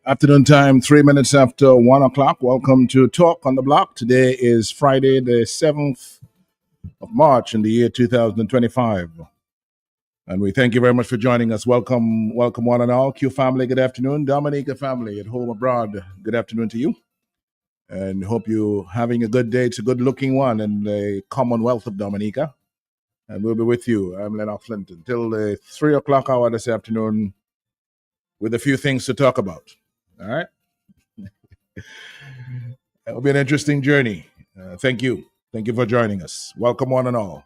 Afternoon time, 3 minutes after 1 o'clock. Welcome to Talk on the Block. Today is Friday, the 7th of March in the year 2025. And we thank you very much for joining us. Welcome, welcome one and all. Q family, good afternoon. Dominica family at home abroad, good afternoon to you. And hope you're having a good day. It's a good looking one in the Commonwealth of Dominica. And we'll be with you. I'm Lennox Linton till the 3 o'clock hour this afternoon with a few things to talk about. All right. It will be an interesting journey. Thank you. Thank you for joining us. Welcome, one and all.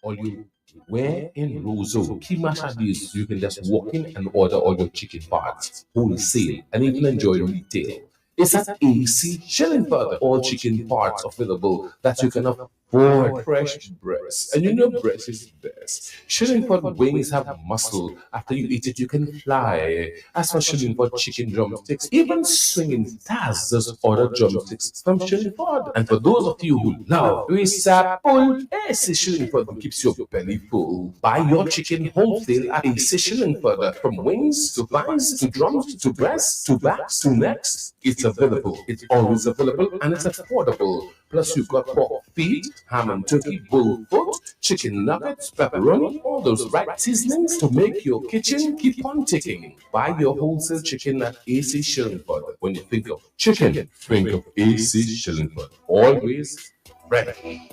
Or you where in Roseau, Kimasha Deals, you can just walk in and order all your chicken parts wholesale and you can enjoy retail. It's at AC Chilling Further, all chicken parts available that you can afford Boy, fresh breast. And you know breast is best. Shillingford wings have muscle. After you eat it, you can fly. As for Shillingford chicken drumsticks, even swinging stars just order drumsticks from Shillingford. And for those of you who love Pull, AC Shillingford keeps your belly full. Buy your chicken wholesale at AC Shillingford. From wings to thighs to drums to breasts to backs to necks, it's available. It's always available and it's affordable. Plus, you've got pork feet, ham and turkey, bull foot, chicken nuggets, pepperoni, all those right seasonings to make your kitchen keep on ticking. Buy your wholesale chicken at AC Shillingford. When you think of chicken, think of AC Shillingford. Always ready.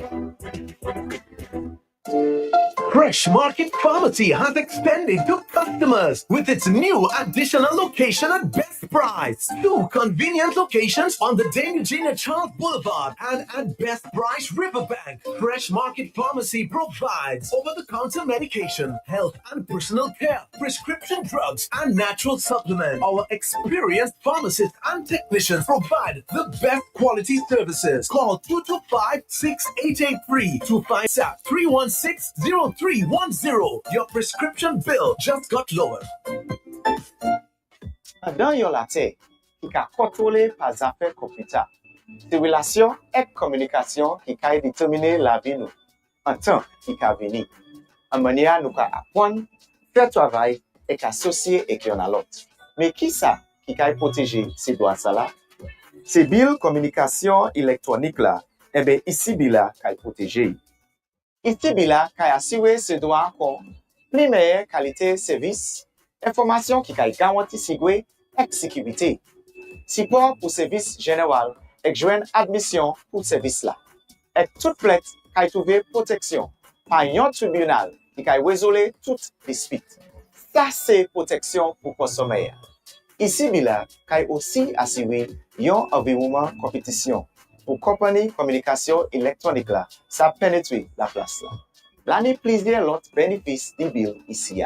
Fresh Market Pharmacy has expanded to customers with its new additional location at best price. 2 convenient locations on the Dame Eugenia Charles Boulevard and at Best Price Riverbank. Fresh Market Pharmacy provides over-the-counter medication, health and personal care, prescription drugs, and natural supplements. Our experienced pharmacists and technicians provide the best quality services. Call 225-6883 to find out 316-0310. Your prescription bill just got lower. Dans yon latte, qui ka contrôlé par affaires computer. C'est relation et communication qui ka déterminer la vie nous. En temps qui ka veni. En manière nous ka apprendre, faire travail et associer avec yon l'autre. Mais qui ça qui ka protéger ces droits ça là? C'est bill communication électronique là. Eh bien ici bila ka protéger. Ici bila ka assurer ce droit encore plus meilleure qualité service, information qui ka garantie sigoué et sécurité. Support pour service général et joindre admission pour service là. Et toute plainte ka trouver protection par un tribunal qui ka résoudre toute dispute. Ça c'est protection pour consommateur. Ici bila ka aussi assurer un environnement compétition pour compagnie communication électronique là, ça pénètre la place là. L'année plusieurs l'autre bénéfice du bill ici.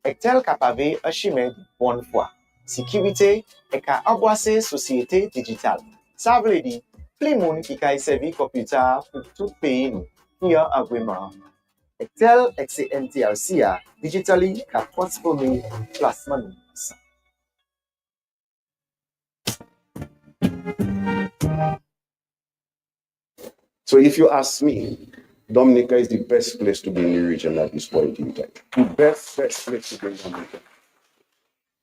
Et tel capable un chemin de bonne foi, sécurité et qu'à embrasser société digitale. Ça veut dire, plus de monde qui a servi computer pour tout pays nous, qui a un agrément. Et tel que c'est NTRC a digitally qu'a transformé placement nous. So if you ask me, Dominica is the best place to be in the region at this point in time. The best place to be in Dominica.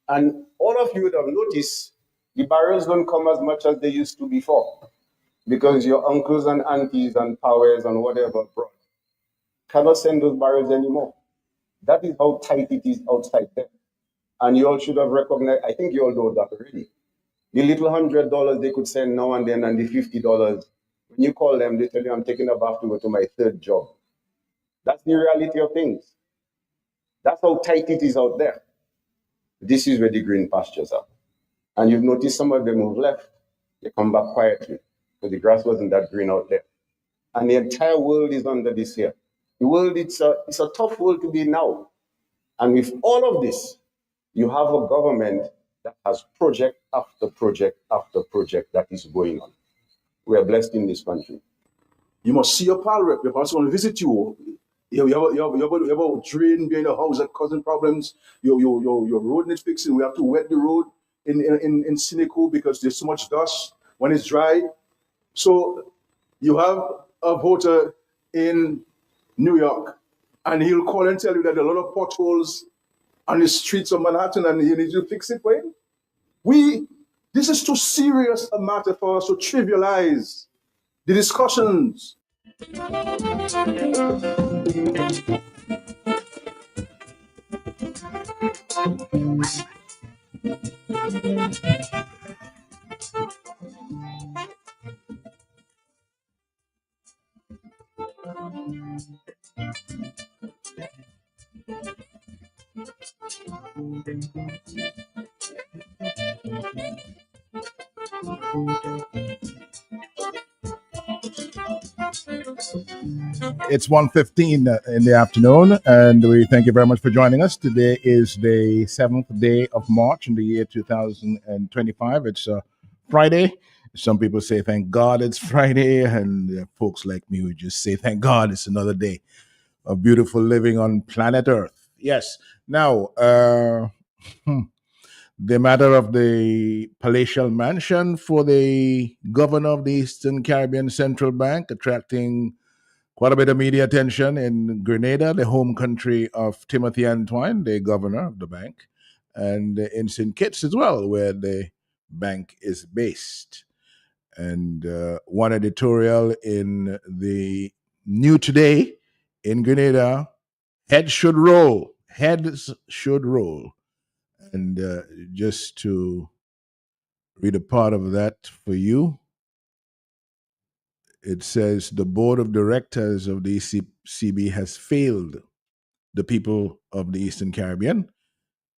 And all of you would have noticed the barrels don't come as much as they used to before. Because your uncles and aunties and powers and whatever brought cannot send those barrels anymore. That is how tight it is outside there. And you all should have recognized, I think you all know that already. The little $100 they could send now and then and the $50, when you call them, they tell you, I'm taking a bath to go to my third job. That's the reality of things. That's how tight it is out there. This is where the green pastures are. And you've noticed some of them who've left, they come back quietly because the grass wasn't that green out there. And the entire world is under this here. The world, it's a tough world to be now. And with all of this, you have a government that has project after project after project that is going on. We are blessed in this country. You must see your pal rep. Your pastor want to visit you. You have a drain behind the house that causing problems. Your road needs fixing. We have to wet the road in Senegal because there's so much dust when it's dry. So you have a voter in New York, and he'll call and tell you that there are a lot of potholes on the streets of Manhattan, and you need to fix it for him. This is too serious a matter for us to trivialize the discussions. It's 1:15 in the afternoon, and we thank you very much for joining us. Today is the 7th day of March in the year 2025. It's Friday, Some people say, thank God it's Friday, and folks like me would just say, thank God it's another day of beautiful living on planet Earth. Yes. Now, the matter of the palatial mansion for the governor of the Eastern Caribbean Central Bank attracting quite a bit of media attention in Grenada, the home country of Timothy Antoine, the governor of the bank, and in St. Kitts as well, where the bank is based. And one editorial in the New Today in Grenada, heads should roll. Heads should roll. And just to read a part of that for you, it says the board of directors of the ECB has failed the people of the Eastern Caribbean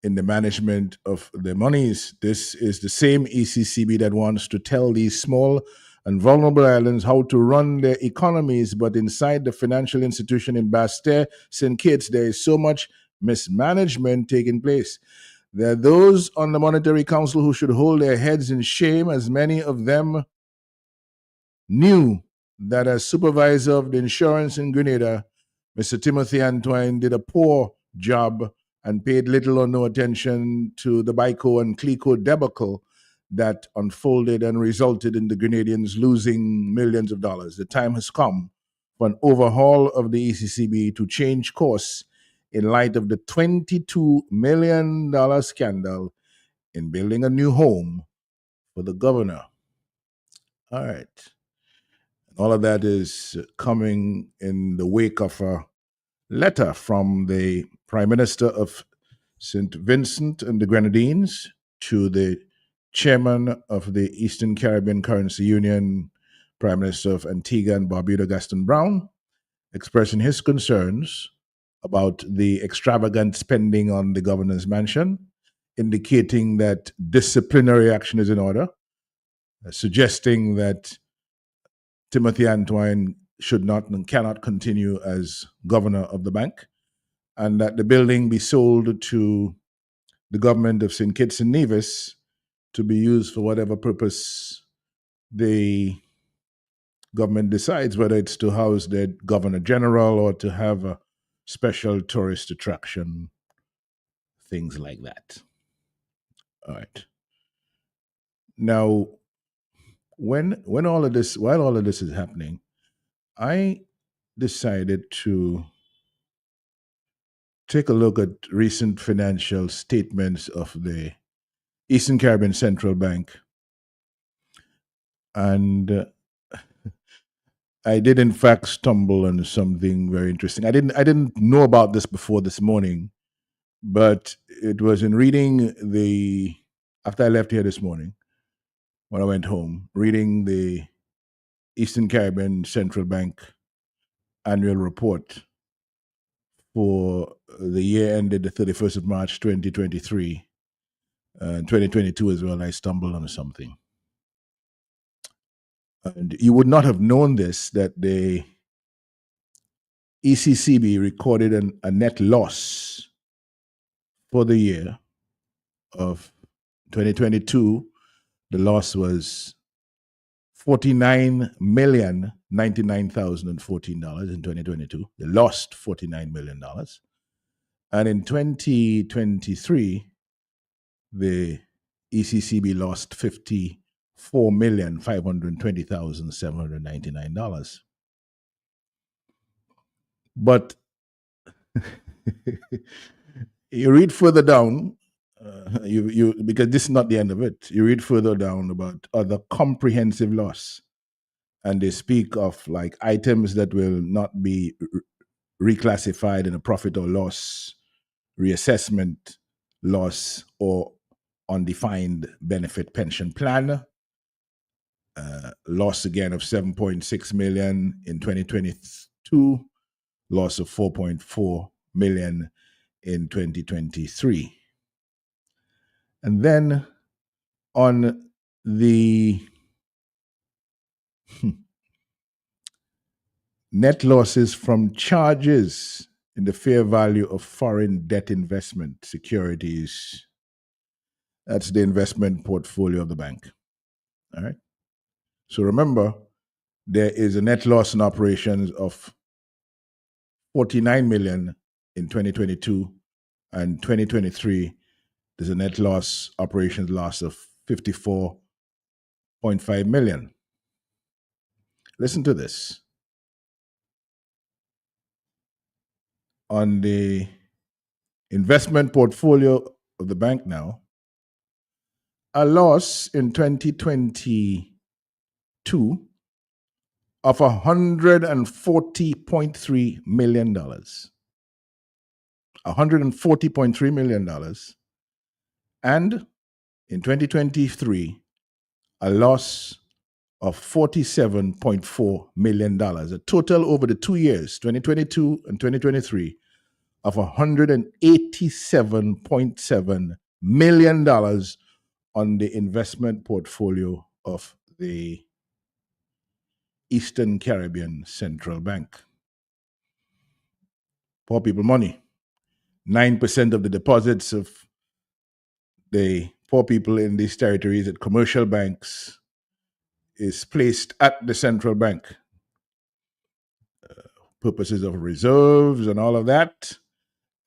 in the management of their monies. This is the same ECCB that wants to tell these small and vulnerable islands how to run their economies, but inside the financial institution in Basseterre, St. Kitts, there is so much mismanagement taking place. There are those on the Monetary Council who should hold their heads in shame, as many of them knew that as supervisor of the insurance in Grenada, Mr. Timothy Antoine did a poor job and paid little or no attention to the BICO and CLICO debacle that unfolded and resulted in the Grenadians losing millions of dollars. The time has come for an overhaul of the ECCB to change course in light of the $22 million scandal in building a new home for the governor. All right. All of that is coming in the wake of a letter from the Prime Minister of St. Vincent and the Grenadines to the chairman of the Eastern Caribbean Currency Union, Prime Minister of Antigua and Barbuda, Gaston Brown, expressing his concerns about the extravagant spending on the governor's mansion, indicating that disciplinary action is in order, suggesting that Timothy Antoine should not and cannot continue as governor of the bank, and that the building be sold to the government of St. Kitts and Nevis to be used for whatever purpose the government decides, whether it's to house the governor general or to have a special tourist attraction, things like that. All right. Now, while all of this is happening, I decided to take a look at recent financial statements of the Eastern Caribbean Central Bank. And I did in fact stumble on something very interesting. I didn't know about this before this morning, but it was in reading after I left here this morning, when I went home, reading the Eastern Caribbean Central Bank annual report for the year ended the 31st of March 2023, 2022 as well. I stumbled on something. And you would not have known this, that the ECCB recorded a net loss for the year of 2022. The loss was $49,099,014 in 2022. They lost $49 million. And in 2023, the ECCB lost $54,520,799. But you read further down, because this is not the end of it. You read further down about other comprehensive loss, and they speak of like items that will not be reclassified in a profit or loss, reassessment loss, or undefined benefit pension plan. Loss again of 7.6 million in 2022, loss of 4.4 million in 2023. And then on the net losses from charges in the fair value of foreign debt investment securities, that's the investment portfolio of the bank. All right. So remember, there is a net loss in operations of 49 million in 2022, and 2023 there's a net loss operations loss of 54.5 million. Listen to this. On the investment portfolio of the bank now, a loss in 2022 of $140.3 million. $140.3 million. And in 2023, a loss of $47.4 million. A total over the 2 years, 2022 and 2023, of $187.7 million on the investment portfolio of the Eastern Caribbean Central Bank. Poor people money. 9% of the deposits of the poor people in these territories at commercial banks is placed at the central bank. Purposes of reserves and all of that.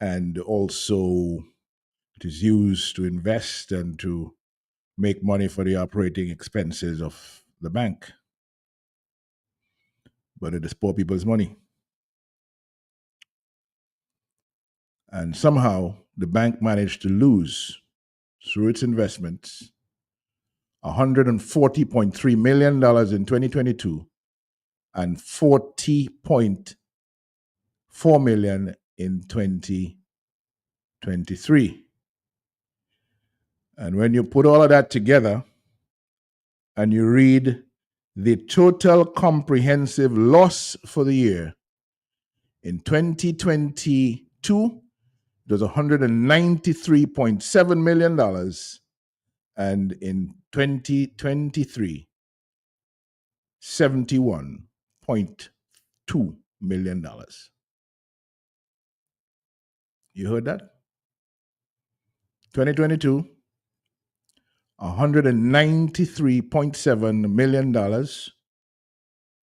And also it is used to invest and to make money for the operating expenses of the bank. But it is poor people's money. And somehow the bank managed to lose, through its investments, $140.3 million in 2022 and $40.4 million in 2023. And when you put all of that together and you read the total comprehensive loss for the year, in 2022, it was $193.7 million, and in 2023, $71.2 million. You heard that? 2022, $193.7 million.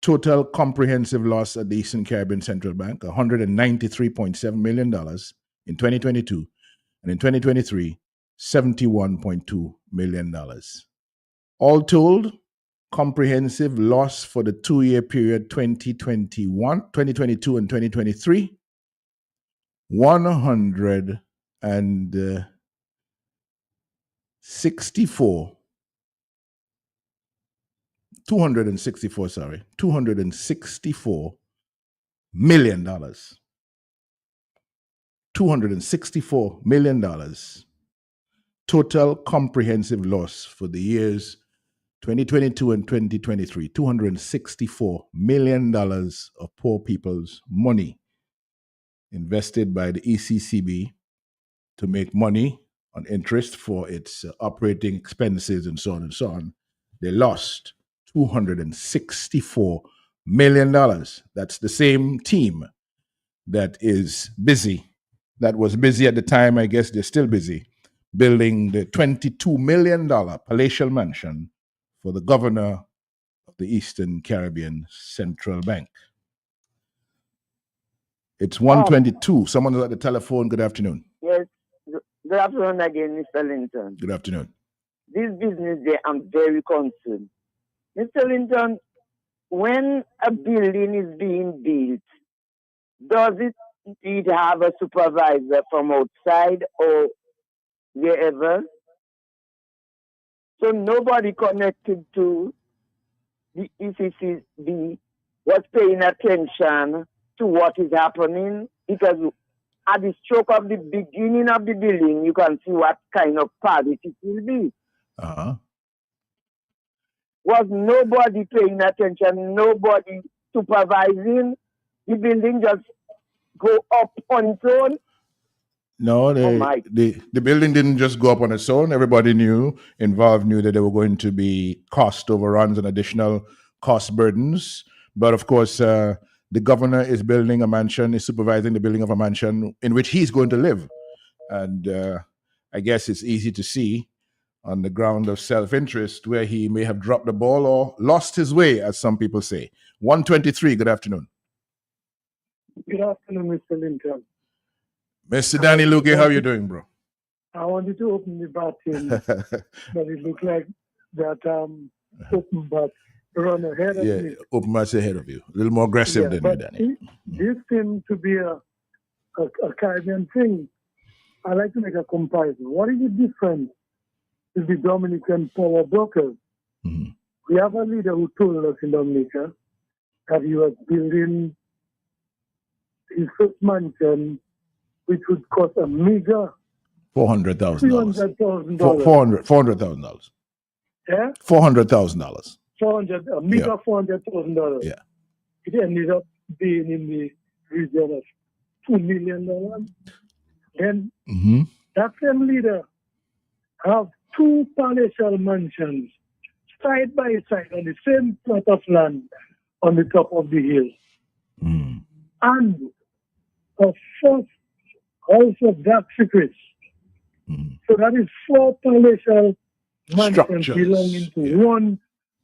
Total comprehensive loss at the Eastern Caribbean Central Bank, $193.7 million in 2022. And in 2023, $71.2 million. All told, comprehensive loss for the 2-year period 2022 and 2023, $264 million. $264 million total comprehensive loss for the years 2022 and 2023. $264 million of poor people's money invested by the ECCB to make money on interest for its operating expenses and so on and so on. They lost $264 million. That's the same team that was busy at the time, I guess they're still busy, building the $22 million palatial mansion for the governor of the Eastern Caribbean Central Bank. It's 1:22. Someone is at the telephone. Good afternoon. Yes. Good afternoon again, Mr. Linton. Good afternoon. This business day, I'm very concerned. Mr. Linton, when a building is being built, does it indeed have a supervisor from outside or wherever? So nobody connected to the ECCB was paying attention to what is happening, because at the stroke of the beginning of the building, you can see what kind of quality it will be. Uh-huh. Was nobody paying attention, nobody supervising? The building just go up on its own? No, the building didn't just go up on its own. Everybody involved knew that there were going to be cost overruns and additional cost burdens. But of course, the governor is building a mansion, is supervising the building of a mansion in which he's going to live. And I guess it's easy to see on the ground of self-interest, where he may have dropped the ball or lost his way, as some people say. 123, good afternoon. Good afternoon, Mr. Linton. Mr. Danny Luque, how you doing, bro? I wanted to open the batting, but it looked like that open bat run ahead of me. Open bat's ahead of you. A little more aggressive than you, Danny. This seems to be a Caribbean thing. I like to make a comparison. What is the difference with the Dominican power brokers? Mm-hmm. We have a leader who told us in Dominica that he was building his first mansion, which would cost a meager $400,000. $300,000. $400,000. Yeah? $400,000. A meager $400,000. Yeah. It ended up being in the region of $2 million. Then that same leader have two palatial mansions side by side on the same plot of land on the top of the hill. Mm. And a fourth house of dark secrets. So that is four palatial mansions belonging to one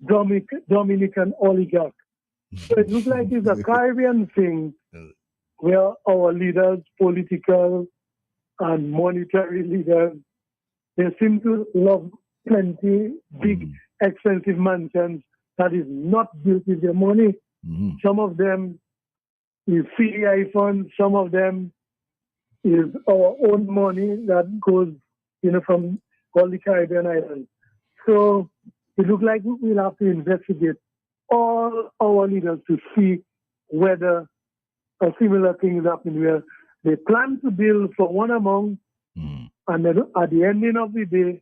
Dominican oligarch. So it looks like it's a Caribbean thing where our leaders, political and monetary leaders, they seem to love plenty big, expensive mansions that is not built with their money. Some of them is CDI funds, some of them is our own money that goes, from all the Caribbean islands. So it looks like we'll have to investigate all our leaders to see whether a similar thing is happening where they plan to build for one amount, and then at the ending of the day,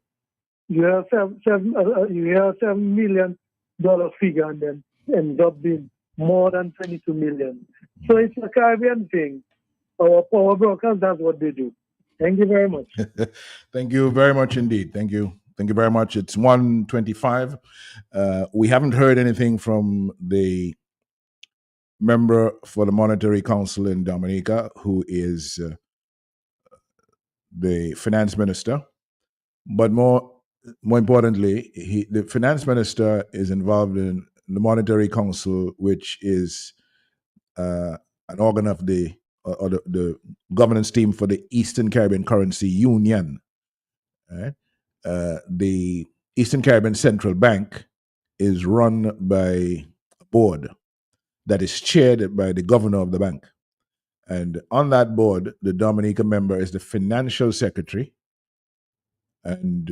you have $7 million figure, and then ends up being more than 22 million. So it's a Caribbean thing. Our power brokers, that's what they do. Thank you very much. Thank you very much indeed. Thank you. Thank you very much. It's 1:25. We haven't heard anything from the member for the Monetary Council in Dominica, who is the finance minister. But more importantly, the finance minister is involved in the Monetary Council, which is an organ of the governance team for the Eastern Caribbean Currency Union. Right? The Eastern Caribbean Central Bank is run by a board that is chaired by the governor of the bank. And on that board, the Dominica member is the financial secretary, and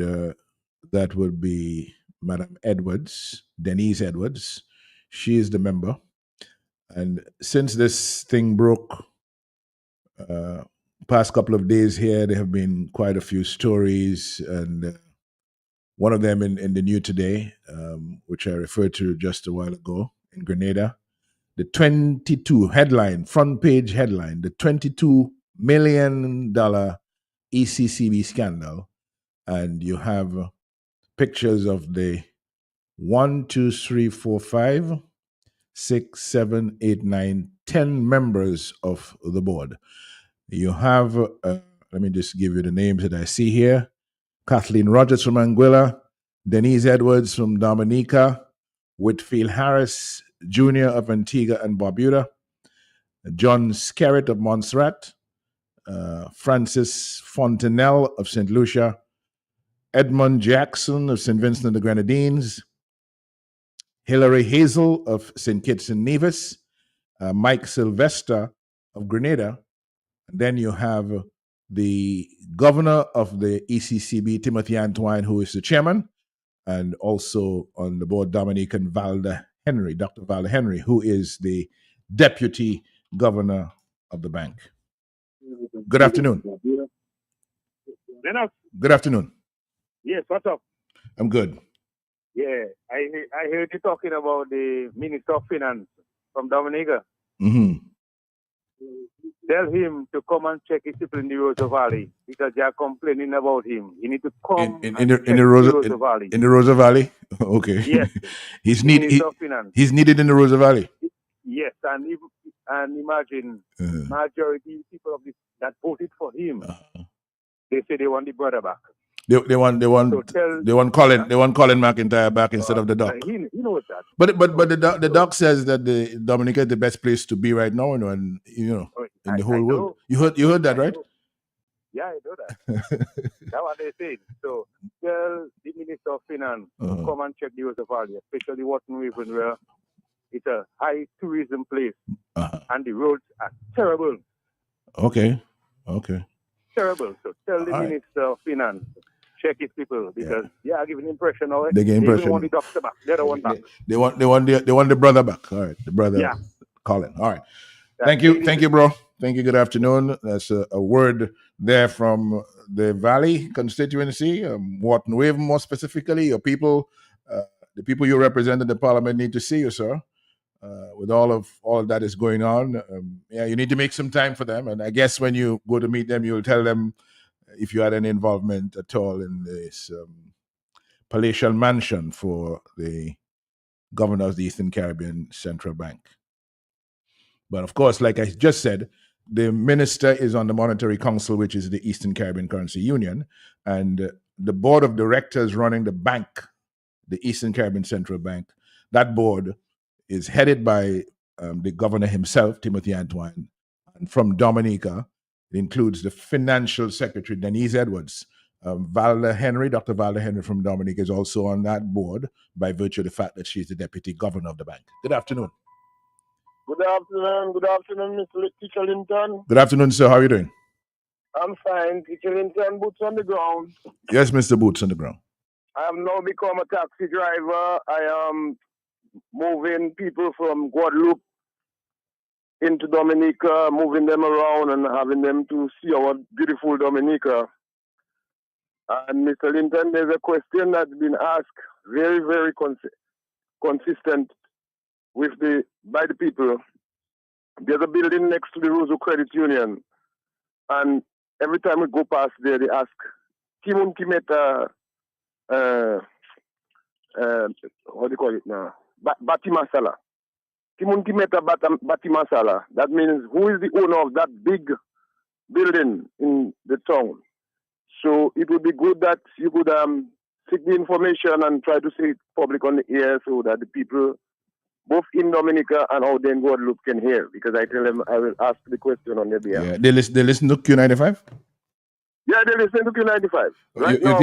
that would be Madam Edwards, Denise Edwards. She is the member. And since this thing broke, past couple of days here, there have been quite a few stories, and one of them in the New Today, which I referred to just a while ago in Grenada, the 22 headline, front page headline, the $22 million ECCB scandal, and you have pictures of the 1, 2, 3, 4, 5, 6, 7, 8, 9, 10 members of the board. You have, let me just give you the names that I see here. Kathleen Rogers from Anguilla, Denise Edwards from Dominica, Whitfield Harris Jr. of Antigua and Barbuda, John Skerritt of Montserrat, Francis Fontenelle of St. Lucia, Edmund Jackson of St. Vincent and the Grenadines, Hilary Hazel of St. Kitts and Nevis, Mike Sylvester of Grenada. And then you have the governor of the ECCB, Timothy Antoine, who is the chairman, and also on the board, Dominican Valda Henry, Dr. Valda Henry, who is the deputy governor of the bank. Good afternoon. Lennox. Good afternoon. Yes, what's up? I'm good. Yeah, I heard you talking about the Minister of Finance from Dominica. Mm-hmm. Tell him to come and check his people in the Rosa Valley because they are complaining about him. You need to come in the Rosa Valley. In the Rosa Valley? Okay. Yes. He's needed in the Rosa Valley. Yes, and imagine majority people of that voted for him. They say they want the brother back. They want Colin McIntyre back instead of the Doc. He knows that. But the Doc says that the Dominica is the best place to be right now, and in the whole world. You heard that, right? Yeah, I know that. That's what they say. So tell the Minister of Finance to come and check the Rose of Valley, especially Wharton Riven, where it's a high tourism place, and the roads are terrible. Okay. Terrible. So tell the Minister of Finance, check his people, because they are giving impression of it. They give impression. They want the doctor back. They don't want back. They want the brother back. All right, the brother Colin. All right. Thank you, bro. Thank you. Good afternoon. That's a word there from the Valley constituency, Wharton Wave, more specifically. Your people, the people you represent in the Parliament, need to see you, sir. With all of that is going on, you need to make some time for them. And I guess when you go to meet them, you'll tell them if you had any involvement at all in this palatial mansion for the governor of the Eastern Caribbean Central Bank. But of course, like I just said, the minister is on the Monetary Council, which is the Eastern Caribbean Currency Union, and the board of directors running the bank, the Eastern Caribbean Central Bank, that board is headed by the governor himself, Timothy Antoine, and from Dominica, it includes the financial secretary, Denise Edwards. Dr. Valda Henry from Dominica is also on that board by virtue of the fact that she's the deputy governor of the bank. Good afternoon. Good afternoon, Mr. Teacher Linton. Good afternoon, sir. How are you doing? I'm fine. Teacher Linton, boots on the ground. Yes, Mr. Boots on the ground. I have now become a taxi driver. I am moving people from Guadeloupe into Dominica, moving them around and having them to see our beautiful Dominica. And Mr. Linton, there's a question that's been asked very, very consistent by the people. There's a building next to the Roseau Credit Union, and every time we go past there, they ask, Timun Kimeta, what do you call it now? Bati Masala. Timun Kimeta Bati Masala. That means who is the owner of that big building in the town? So it would be good that you could seek the information and try to say it public on the air so that the people both in Dominica and out there in Guadeloupe can hear, because I tell them I will ask the question on their behalf. Yeah, they listen to Q95? Yeah, they listen to Q95.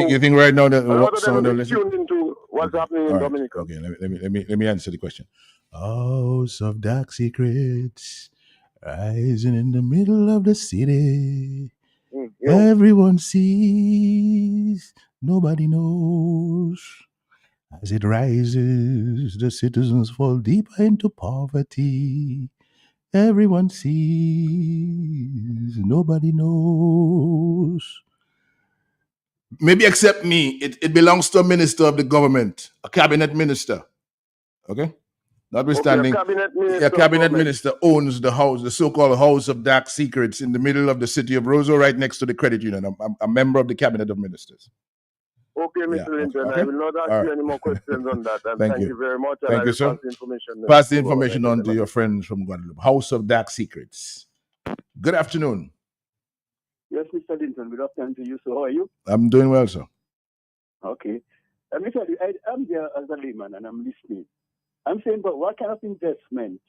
You think right now that some of them tuned into what's happening in Dominica? Okay, let me answer the question. House of dark secrets, rising in the middle of the city. Everyone sees, nobody knows. As it rises, the citizens fall deeper into poverty. Everyone sees, nobody knows. Maybe except me, it belongs to a minister of the government, a cabinet minister. Okay? Notwithstanding, a cabinet minister owns the house, the so-called House of Dark Secrets in the middle of the city of Roseau, right next to the credit union. I'm a member of the cabinet of ministers. Okay, Mr. Linton, okay. I will not ask you any more questions on that. And thank you very much. Thank you, sir. Pass the information on to your friends from Guadeloupe. House of Dark Secrets. Good afternoon. Yes, Mr. Linton, good afternoon to you. So how are you? I'm doing well, sir. Okay. Mr. I'm here as a layman and I'm listening. I'm saying, but what kind of investment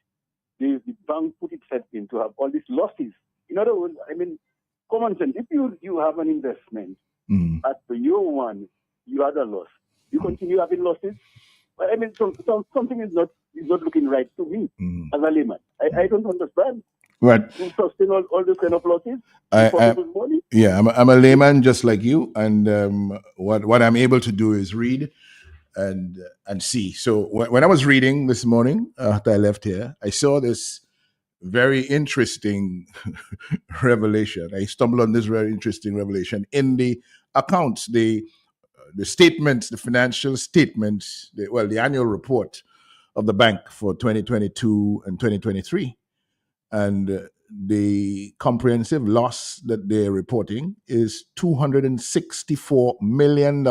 does the bank put itself in to have all these losses? In other words, I mean, common sense, if you have an investment at the year one, you had a loss. You continue having losses. I mean, something is not looking right to me as a layman. I don't understand. Right. You sustain all those kind of losses. Yeah, I'm a layman just like you, and what I'm able to do is read and see. So when I was reading this morning after I left here, I saw this very interesting revelation. I stumbled on this very interesting revelation in the accounts, the statements, the financial statements, the annual report of the bank for 2022 and 2023. And the comprehensive loss that they're reporting is $264 million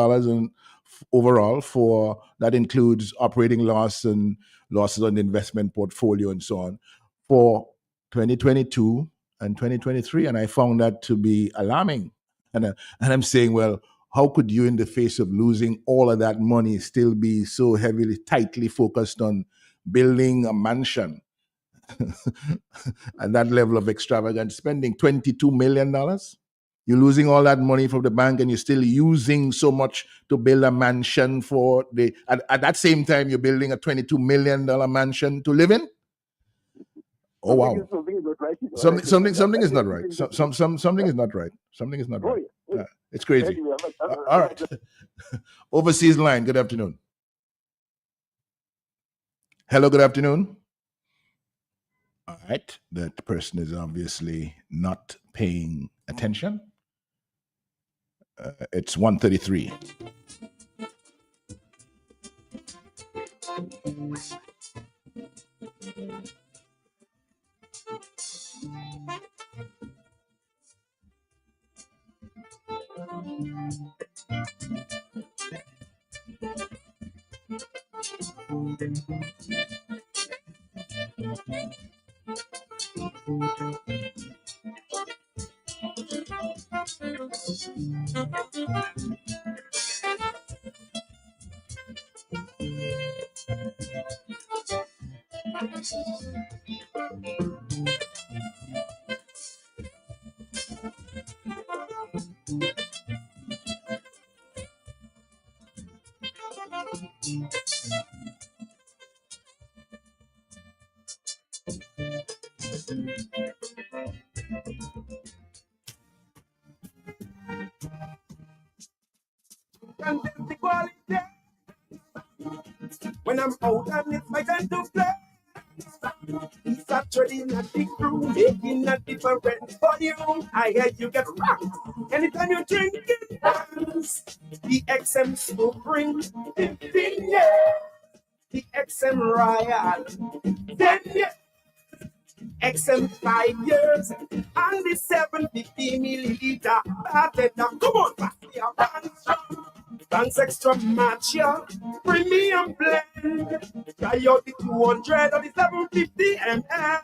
overall. For that includes operating loss and losses on the investment portfolio and so on for 2022 and 2023. And I found that to be alarming. And I'm saying, well, how could you, in the face of losing all of that money, still be so heavily, tightly focused on building a mansion and that level of extravagant spending? $22 million? You're losing all that money from the bank and you're still using so much to build a mansion for the, at that same time, you're building a $22 million mansion to live in? Oh, wow. Something is not right. Something is not right. Something is not right. It's crazy. All right. Overseas line, good afternoon. Hello, good afternoon. All right. That person is obviously not paying attention. It's 1:33. When I'm out and it's my time to play, it's actually not the crew making a difference for you. I hear you get rocked anytime you drink it. Dance. The XM Spring, 15 years. The XM Royal, 10 years. XM 5 years. And the 750 milliliter bartender. Come on, pass me a dance. Dance extra match, yeah. Premium blend. Try out the 200 or the 750 ml.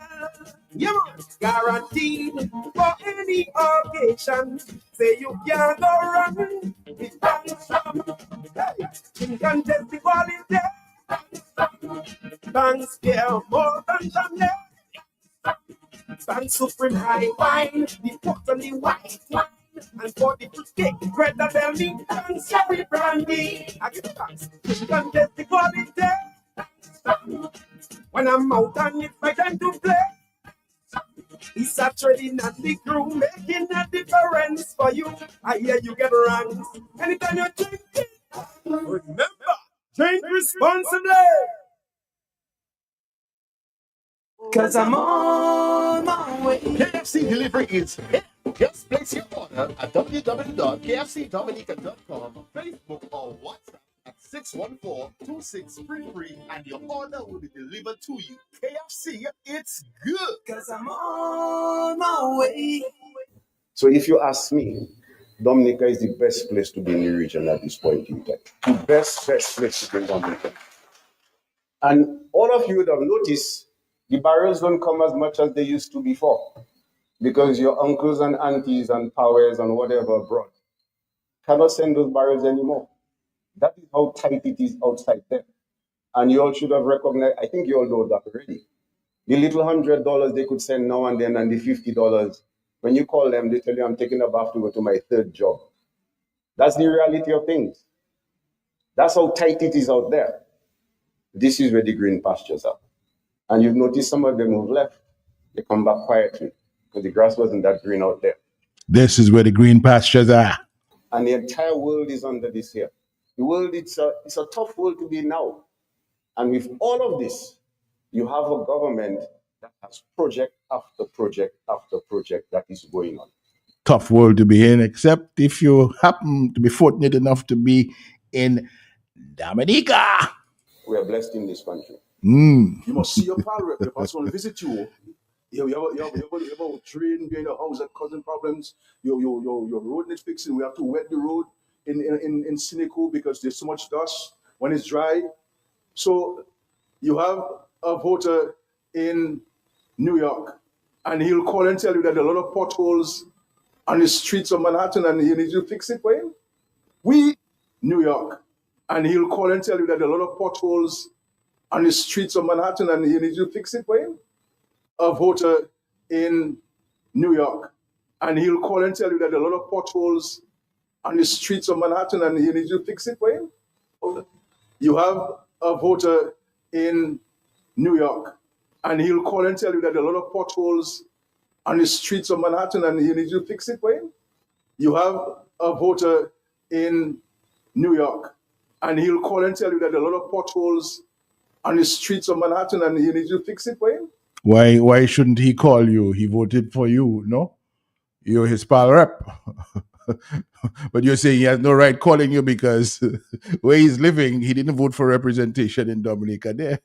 Yeah, man. Guaranteed for any occasion. Say you can't go wrong. It's dance. Hey, you can test the quality. Dance, yeah, more than Chanel. Stand supreme high wine, the pot and the white wine. And for the cake, greater than me, and sorry brandy. I get thanks, you can get the quality. When I'm out and it's my time to play, it's actually not the crew making a difference for you. I hear you get ranks. Anytime you drink it, remember, drink responsibly. Cause I'm on my way. KFC delivery is here. Just place your order at www.kfcdominica.com, Facebook or WhatsApp at 614-2633 and your order will be delivered to you. KFC, it's good. Cause I'm on my way. So if you ask me, Dominica is the best place to be in the region at this point in time. The best place to be in Dominica. And all of you would have noticed the barrels don't come as much as they used to before, because your uncles and aunties and powers and whatever abroad cannot send those barrels anymore. That is how tight it is outside there. And you all should have recognized, I think you all know that already. The little $100 they could send now and then, and the $50, when you call them, they tell you, I'm taking a bath to go to my third job. That's the reality of things. That's how tight it is out there. This is where the green pastures are. And you've noticed some of them who've left, they come back quietly because the grass wasn't that green out there. This is where the green pastures are. And the entire world is under this here. The world, it's a tough world to be in now. And with all of this, you have a government that has project after project after project that is going on. Tough world to be in, except if you happen to be fortunate enough to be in Dominica. We are blessed in this country. You must see your pal rep. If I want to visit you, you have a train being a house that causing problems. Your road needs fixing. We have to wet the road in Sinico because there's so much dust when it's dry. So you have a voter in New York, and he'll call and tell you that there are a lot of potholes on the streets of Manhattan, and he needs you to fix it for him. We, New York, and he'll call and tell you that there are a lot of potholes on the streets of Manhattan and he needs to fix it for him. A voter in New York, and he'll call and tell you that there are a lot of potholes on the streets of Manhattan and he needs to fix it for him. You have a voter in New York, and he'll call and tell you that there are a lot of potholes on the streets of Manhattan and he needs to fix it for him. You have a voter in New York, and he'll call and tell you that there are a lot of potholes on the streets of Manhattan and he needs to fix it for him. Why shouldn't he call you? He voted for you, no? You're his pal rep. But you're saying he has no right calling you because where he's living, he didn't vote for representation in Dominica there.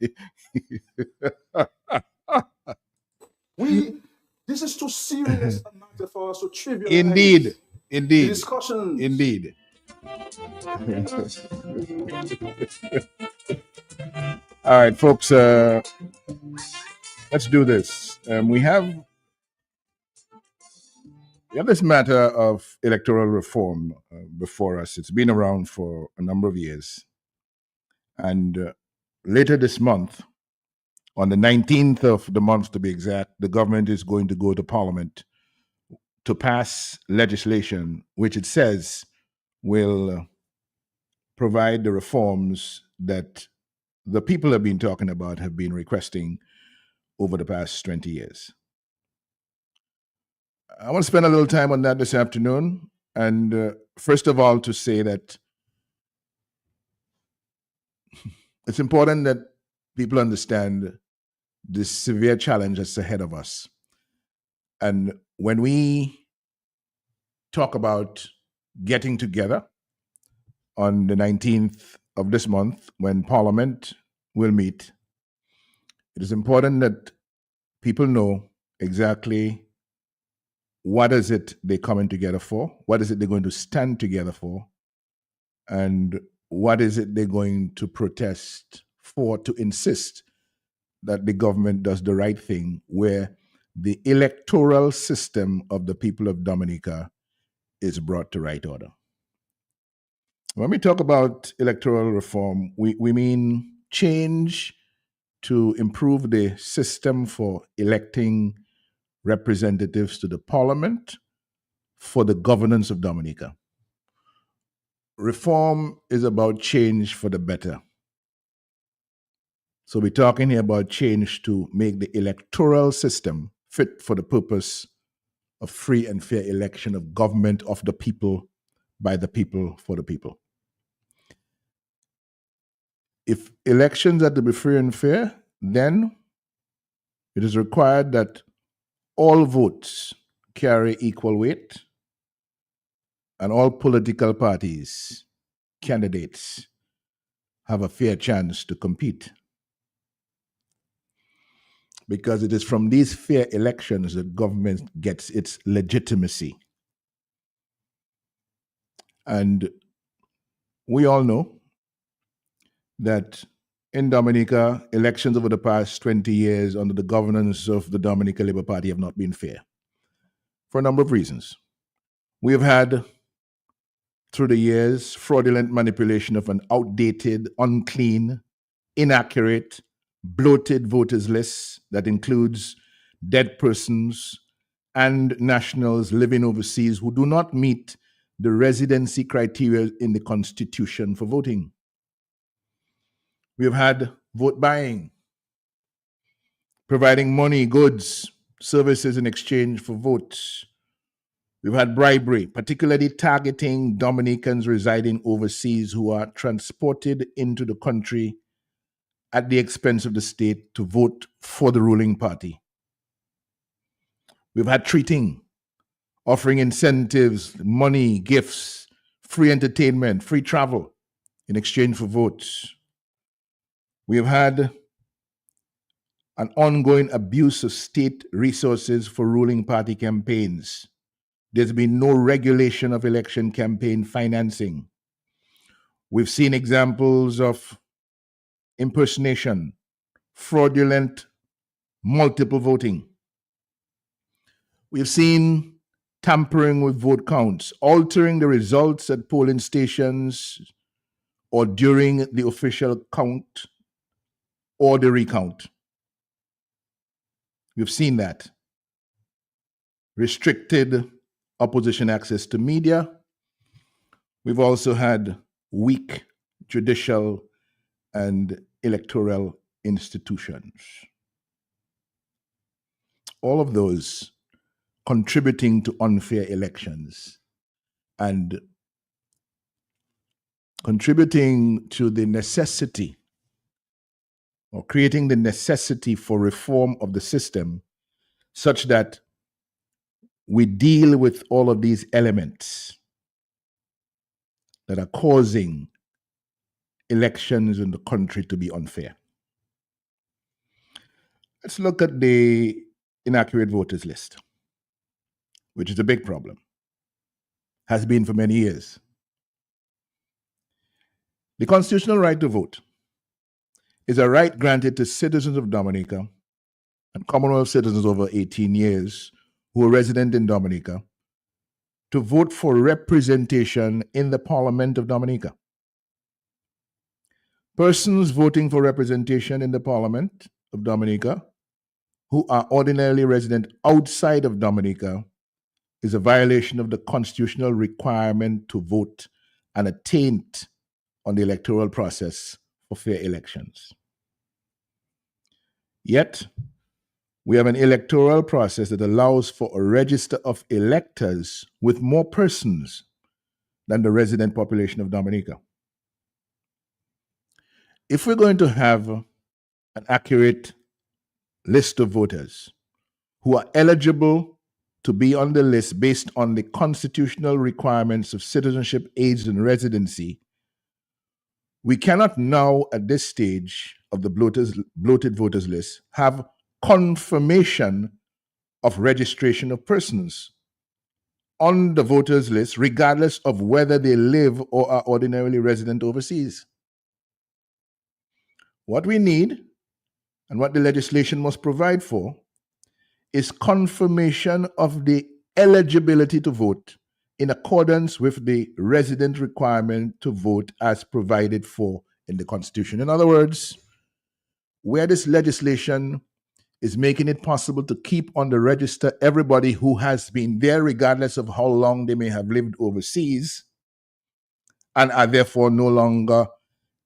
This is too serious a matter for us to trivialize. Indeed. The discussions. Indeed. All right, folks, let's do this. We have this matter of electoral reform before us. It's been around for a number of years. And later this month, on the 19th of the month to be exact, the government is going to go to Parliament to pass legislation which it says will provide the reforms that the people have been talking about, have been requesting over the past 20 years. I want to spend a little time on that this afternoon. And first of all, to say that it's important that people understand the severe challenge that's ahead of us. And when we talk about getting together on the 19th of this month, when Parliament will meet, it is important that people know exactly what is it they're coming together for, what is it they're going to stand together for, and what is it they're going to protest for, to insist that the government does the right thing, where the electoral system of the people of Dominica is brought to right order. When we talk about electoral reform, we mean change to improve the system for electing representatives to the parliament for the governance of Dominica. Reform is about change for the better. So we're talking here about change to make the electoral system fit for the purpose of free and fair election of government of the people, by the people, for the people. If elections are to be free and fair, then it is required that all votes carry equal weight and all political parties, candidates, have a fair chance to compete. Because it is from these fair elections that government gets its legitimacy. And we all know that in Dominica, elections over the past 20 years under the governance of the Dominica Labour Party have not been fair for a number of reasons. We have had, through the years, fraudulent manipulation of an outdated, unclean, inaccurate, bloated voters list that includes dead persons and nationals living overseas who do not meet the residency criteria in the Constitution for voting. We have had vote buying, providing money, goods, services in exchange for votes. We've had bribery, particularly targeting Dominicans residing overseas who are transported into the country at the expense of the state to vote for the ruling party. We've had treating, offering incentives, money, gifts, free entertainment, free travel in exchange for votes. We have had an ongoing abuse of state resources for ruling party campaigns. There's been no regulation of election campaign financing. We've seen examples of impersonation, fraudulent multiple voting. We've seen tampering with vote counts, altering the results at polling stations or during the official count or the recount. We've seen that. Restricted opposition access to media. We've also had weak judicial and electoral institutions. All of those contributing to unfair elections and contributing to the necessity or creating the necessity for reform of the system such that we deal with all of these elements that are causing elections in the country to be unfair. Let's look at the inaccurate voters list, which is a big problem, has been for many years. The constitutional right to vote is a right granted to citizens of Dominica and Commonwealth citizens over 18 years who are resident in Dominica to vote for representation in the Parliament of Dominica. Persons voting for representation in the Parliament of Dominica who are ordinarily resident outside of Dominica is a violation of the constitutional requirement to vote and a taint on the electoral process for fair elections. Yet, we have an electoral process that allows for a register of electors with more persons than the resident population of Dominica. If we're going to have an accurate list of voters who are eligible to be on the list based on the constitutional requirements of citizenship, age, and residency, we cannot now, at this stage of the bloated voters list, have confirmation of registration of persons on the voters list, regardless of whether they live or are ordinarily resident overseas. What we need, and what the legislation must provide for, is confirmation of the eligibility to vote in accordance with the resident requirement to vote as provided for in the Constitution. In other words, where this legislation is making it possible to keep on the register everybody who has been there, regardless of how long they may have lived overseas, and are therefore no longer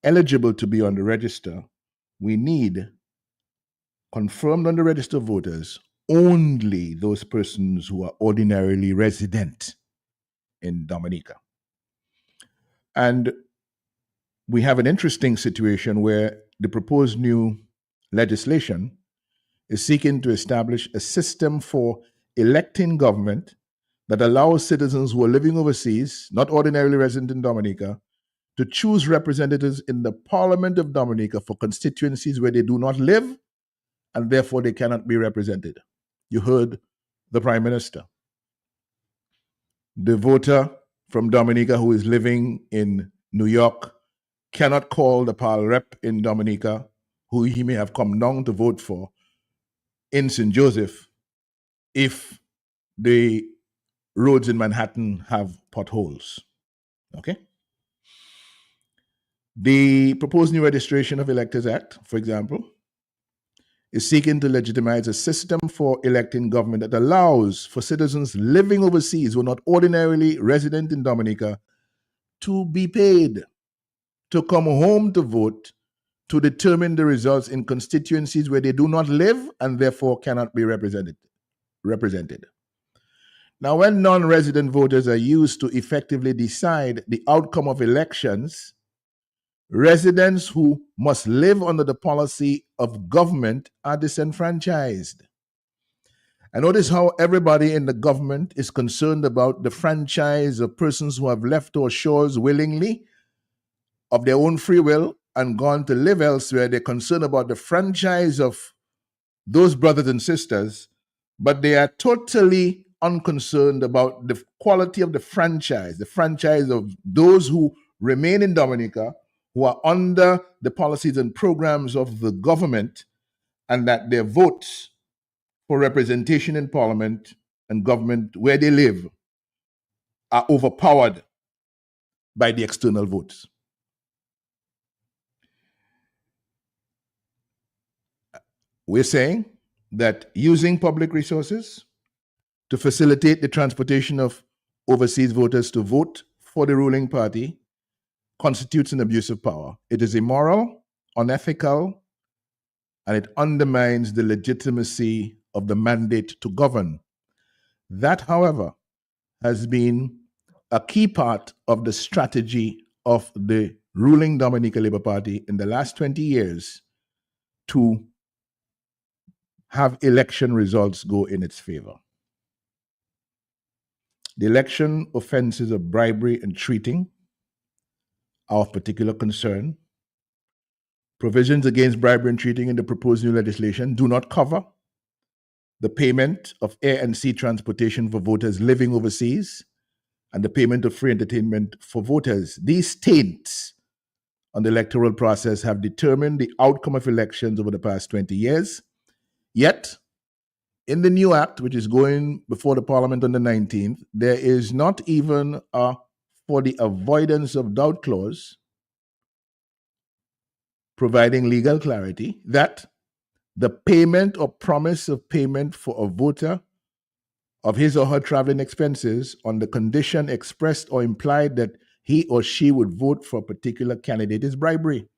eligible to be on the register, we need confirmed on the register of voters only those persons who are ordinarily resident in Dominica. And we have an interesting situation where the proposed new legislation is seeking to establish a system for electing government that allows citizens who are living overseas, not ordinarily resident in Dominica, to choose representatives in the Parliament of Dominica for constituencies where they do not live and therefore they cannot be represented. You heard the Prime Minister. The voter from Dominica who is living in New York cannot call the PAL rep in Dominica, who he may have come down to vote for, in St. Joseph, if the roads in Manhattan have potholes. Okay? The proposed new Registration of Electors Act, for example, is seeking to legitimize a system for electing government that allows for citizens living overseas who are not ordinarily resident in Dominica to be paid to come home to vote to determine the results in constituencies where they do not live and therefore cannot be represented. Now, when non-resident voters are used to effectively decide the outcome of elections, residents who must live under the policy of government are disenfranchised. I notice how everybody in the government is concerned about the franchise of persons who have left our shores willingly, of their own free will, and gone to live elsewhere. They're concerned about the franchise of those brothers and sisters, but they are totally unconcerned about the quality of the franchise of those who remain in Dominica, who are under the policies and programs of the government, and that their votes for representation in Parliament and government where they live are overpowered by the external votes. We're saying that using public resources to facilitate the transportation of overseas voters to vote for the ruling party constitutes an abuse of power. It is immoral, unethical, and it undermines the legitimacy of the mandate to govern. That, however, has been a key part of the strategy of the ruling Dominica Labour Party in the last 20 years to have election results go in its favor. The election offenses of bribery and treating are of particular concern. Provisions against bribery and treating in the proposed new legislation do not cover the payment of air and sea transportation for voters living overseas and the payment of free entertainment for voters. These taints on the electoral process have determined the outcome of elections over the past 20 years. Yet, in the new act, which is going before the Parliament on the 19th, there is not even a for the avoidance of doubt clause providing legal clarity that the payment or promise of payment for a voter of his or her traveling expenses on the condition expressed or implied that he or she would vote for a particular candidate is bribery.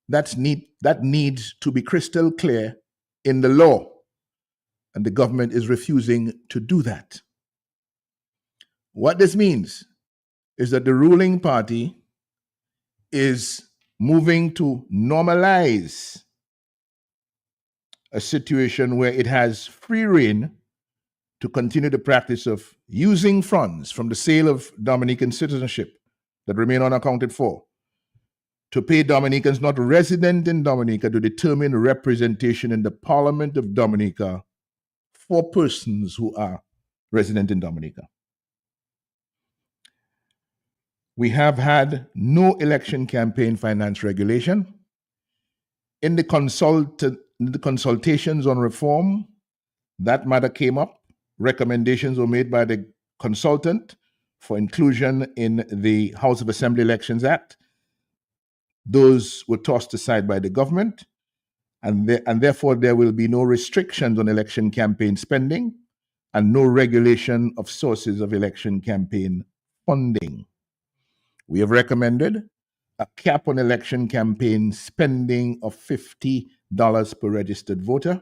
That needs to be crystal clear in the law, and the government is refusing to do that. What this means is that the ruling party is moving to normalize a situation where it has free rein to continue the practice of using funds from the sale of Dominican citizenship that remain unaccounted for to pay Dominicans not resident in Dominica to determine representation in the Parliament of Dominica for persons who are resident in Dominica. We have had no election campaign finance regulation. In the consultations on reform, that matter came up. Recommendations were made by the consultant for inclusion in the House of Assembly Elections Act. Those were tossed aside by the government, and therefore there will be no restrictions on election campaign spending and no regulation of sources of election campaign funding. We have recommended a cap on election campaign spending of $50 per registered voter,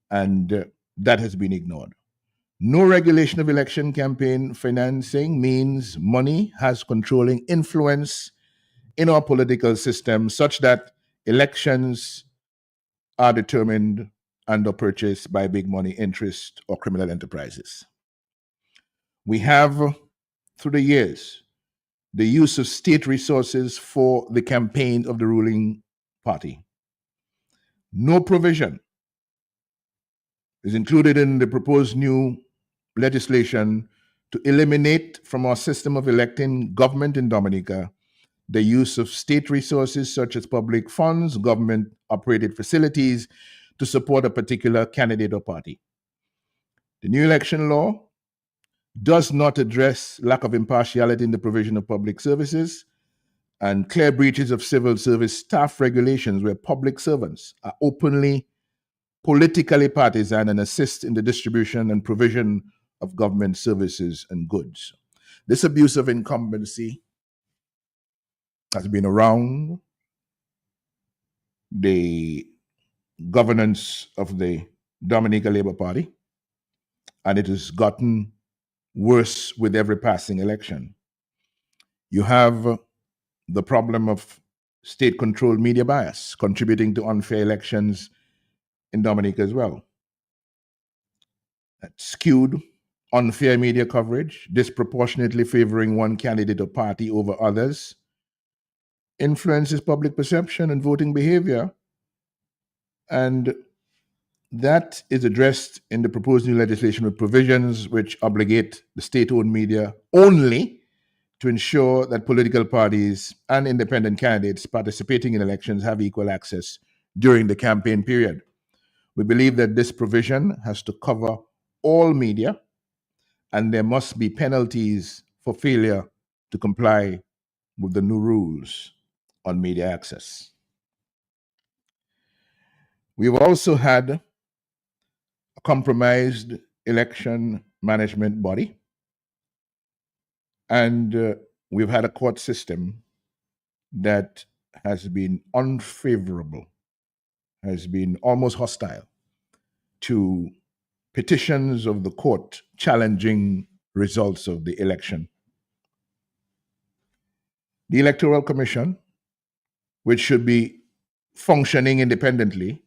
and that has been ignored. No regulation of election campaign financing means money has controlling influence in our political system such that elections are determined and or purchased by big money interest or criminal enterprises. We have, through the years, the use of state resources for the campaign of the ruling party. No provision is included in the proposed new legislation to eliminate from our system of electing government in Dominica the use of state resources such as public funds, government-operated facilities to support a particular candidate or party. The new election law does not address lack of impartiality in the provision of public services and clear breaches of civil service staff regulations where public servants are openly politically partisan and assist in the distribution and provision of government services and goods. This abuse of incumbency has been around the governance of the Dominica Labour Party, and it has gotten worse with every passing election. You have the problem of state-controlled media bias contributing to unfair elections in Dominica as well. That skewed, unfair media coverage, disproportionately favoring one candidate or party over others, influences public perception and voting behavior, and that is addressed in the proposed new legislation with provisions which obligate the state-owned media only to ensure that political parties and independent candidates participating in elections have equal access during the campaign period. We believe that this provision has to cover all media and there must be penalties for failure to comply with the new rules on media access. We've also had a compromised election management body, and we've had a court system that has been unfavorable, has been almost hostile to petitions of the court challenging results of the election. The Electoral Commission, which should be functioning independently,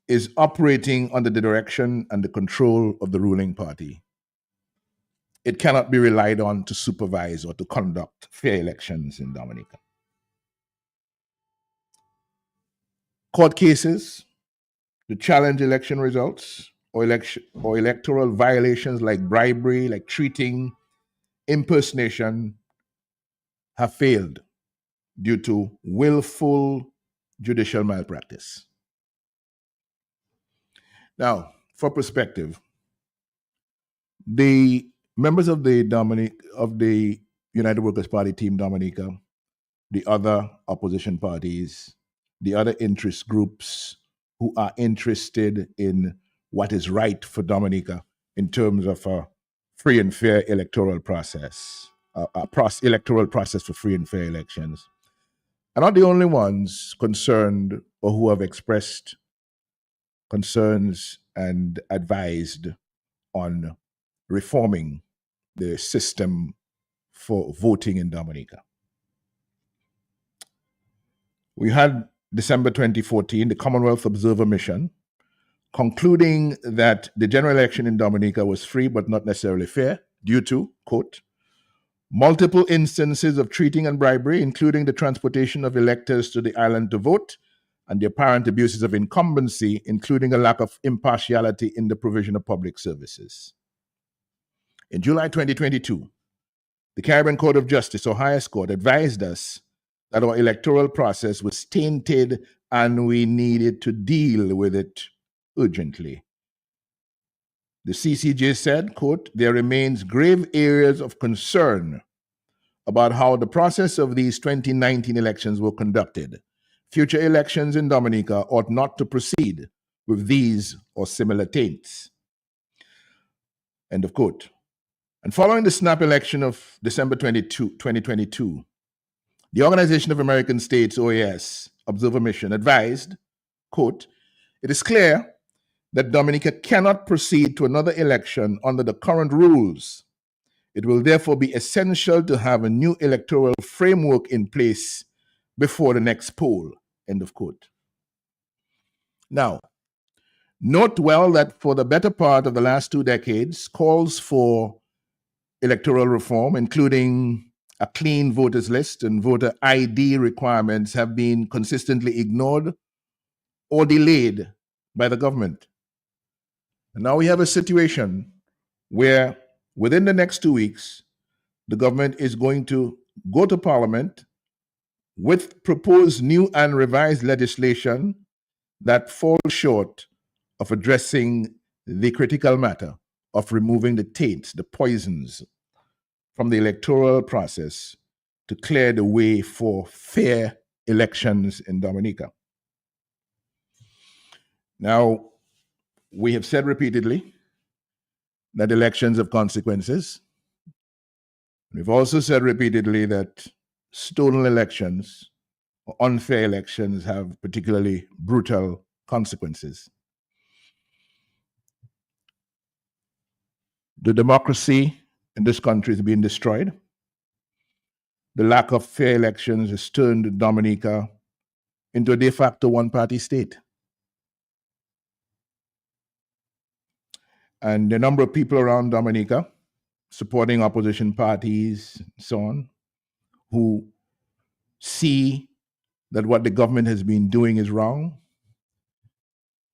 is operating under the direction and the control of the ruling party. It cannot be relied on to supervise or to conduct fair elections in Dominica. Court cases to challenge election results or electoral violations like bribery, like cheating, impersonation, have failed due to willful judicial malpractice. Now, for perspective, the members of the United Workers' Party Team Dominica, the other opposition parties, the other interest groups who are interested in what is right for Dominica in terms of a free and fair electoral process, electoral process for free and fair elections, are not the only ones concerned or who have expressed concerns and advised on reforming the system for voting in Dominica. We had December 2014, the Commonwealth Observer Mission, concluding that the general election in Dominica was free but not necessarily fair due to, quote, multiple instances of cheating and bribery, including the transportation of electors to the island to vote, and the apparent abuses of incumbency, including a lack of impartiality in the provision of public services. In July 2022, the Caribbean Court of Justice, or highest court, advised us that our electoral process was tainted and we needed to deal with it urgently. The CCJ said, quote, there remains grave areas of concern about how the process of these 2019 elections were conducted. Future elections in Dominica ought not to proceed with these or similar taints. End of quote. And following the snap election of December 2022, the Organization of American States, OAS, Observer Mission advised, quote, it is clear that Dominica cannot proceed to another election under the current rules. It will therefore be essential to have a new electoral framework in place before the next poll, end of quote. Now, note well that for the better part of the last 2 decades, calls for electoral reform, including a clean voters list and voter ID requirements, have been consistently ignored or delayed by the government. And now we have a situation where within the next 2 weeks, the government is going to go to Parliament with proposed new and revised legislation that falls short of addressing the critical matter of removing the taints, the poisons from the electoral process to clear the way for fair elections in Dominica. Now, we have said repeatedly that elections have consequences. We've also said repeatedly that stolen elections or unfair elections have particularly brutal consequences. The democracy in this country is being destroyed. The lack of fair elections has turned Dominica into a de facto one-party state. And the number of people around Dominica supporting opposition parties and so on, who see that what the government has been doing is wrong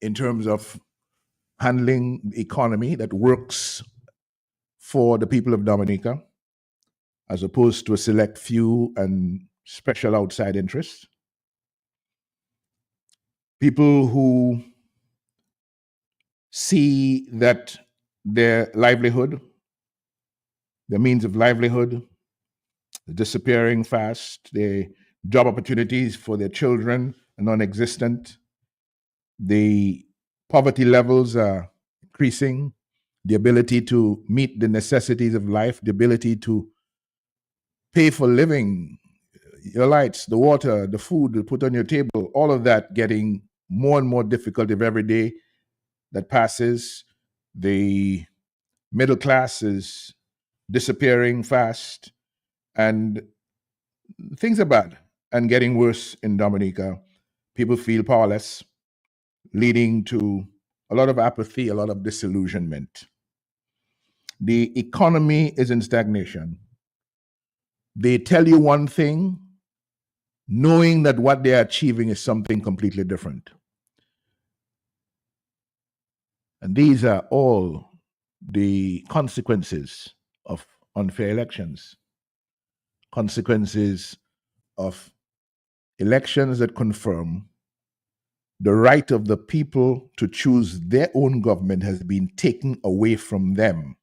in terms of handling the economy that works for the people of Dominica, as opposed to a select few and special outside interests. People who see that their livelihood, their means of livelihood, disappearing fast. The job opportunities for their children are non-existent. The poverty levels are increasing. The ability to meet the necessities of life, the ability to pay for living, your lights, the water, the food to put on your table, all of that getting more and more difficult of every day that passes. The middle class is disappearing fast, and things are bad and getting worse in Dominica. People feel powerless, leading to a lot of apathy, a lot of disillusionment. The economy is in stagnation. They tell you one thing, knowing that what they're achieving is something completely different. And these are all the consequences of unfair elections, consequences of elections that confirm the right of the people to choose their own government has been taken away from them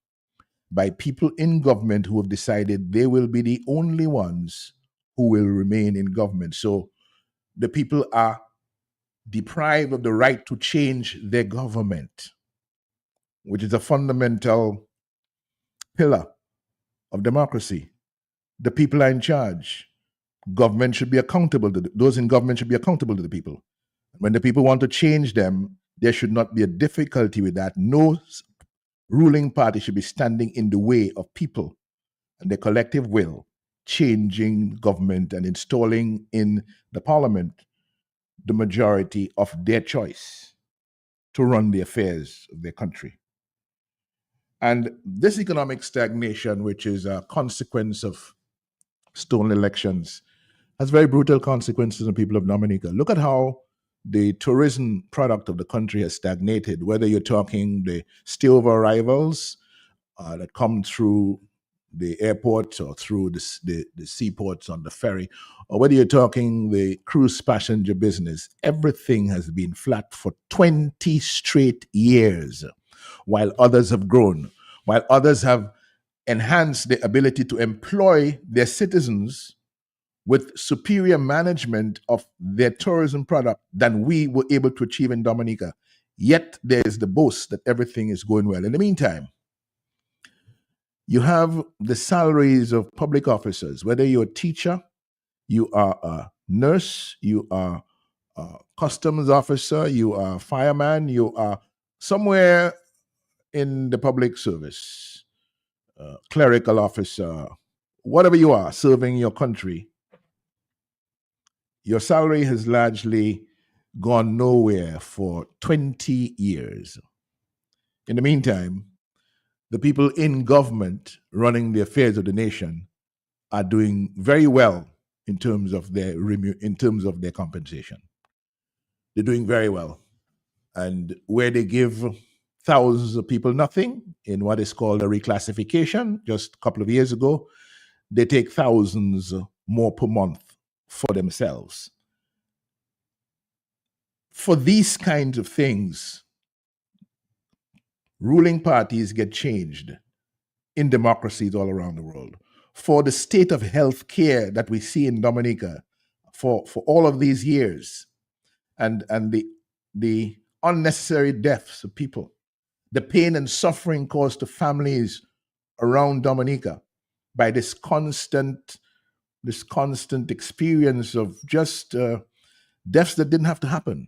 by people in government who have decided they will be the only ones who will remain in government. So the people are deprived of the right to change their government, which is a fundamental pillar of democracy. The people are in charge. Government should be accountable to those in government should be accountable to the people. When the people want to change them, there should not be a difficulty with that. No ruling party should be standing in the way of people and their collective will, changing government and installing in the parliament the majority of their choice to run the affairs of their country. And this economic stagnation, which is a consequence of stolen elections, has very brutal consequences on people of Dominica. Look at how the tourism product of the country has stagnated, whether you're talking the stayover arrivals that come through the airport or through the seaports on the ferry, or whether you're talking the cruise passenger business. Everything has been flat for 20 straight years, while others have grown, while others have enhanced the ability to employ their citizens with superior management of their tourism product than we were able to achieve in Dominica. Yet there's the boast that everything is going well. In the meantime, you have the salaries of public officers, whether you're a teacher, you are a nurse, you are a customs officer, you are a fireman, you are somewhere in the public service, clerical officer, whatever you are, serving your country, your salary has largely gone nowhere for 20 years. In the meantime, the people in government running the affairs of the nation are doing very well in terms of their compensation. They're doing very well. And where they give thousands of people nothing in what is called a reclassification just a couple of years ago, they take thousands more per month for themselves. For these kinds of things, ruling parties get changed in democracies all around the world. For the state of health care that we see in Dominica for all of these years, and the unnecessary deaths of people, the pain and suffering caused to families around Dominica by this constant experience of just deaths that didn't have to happen,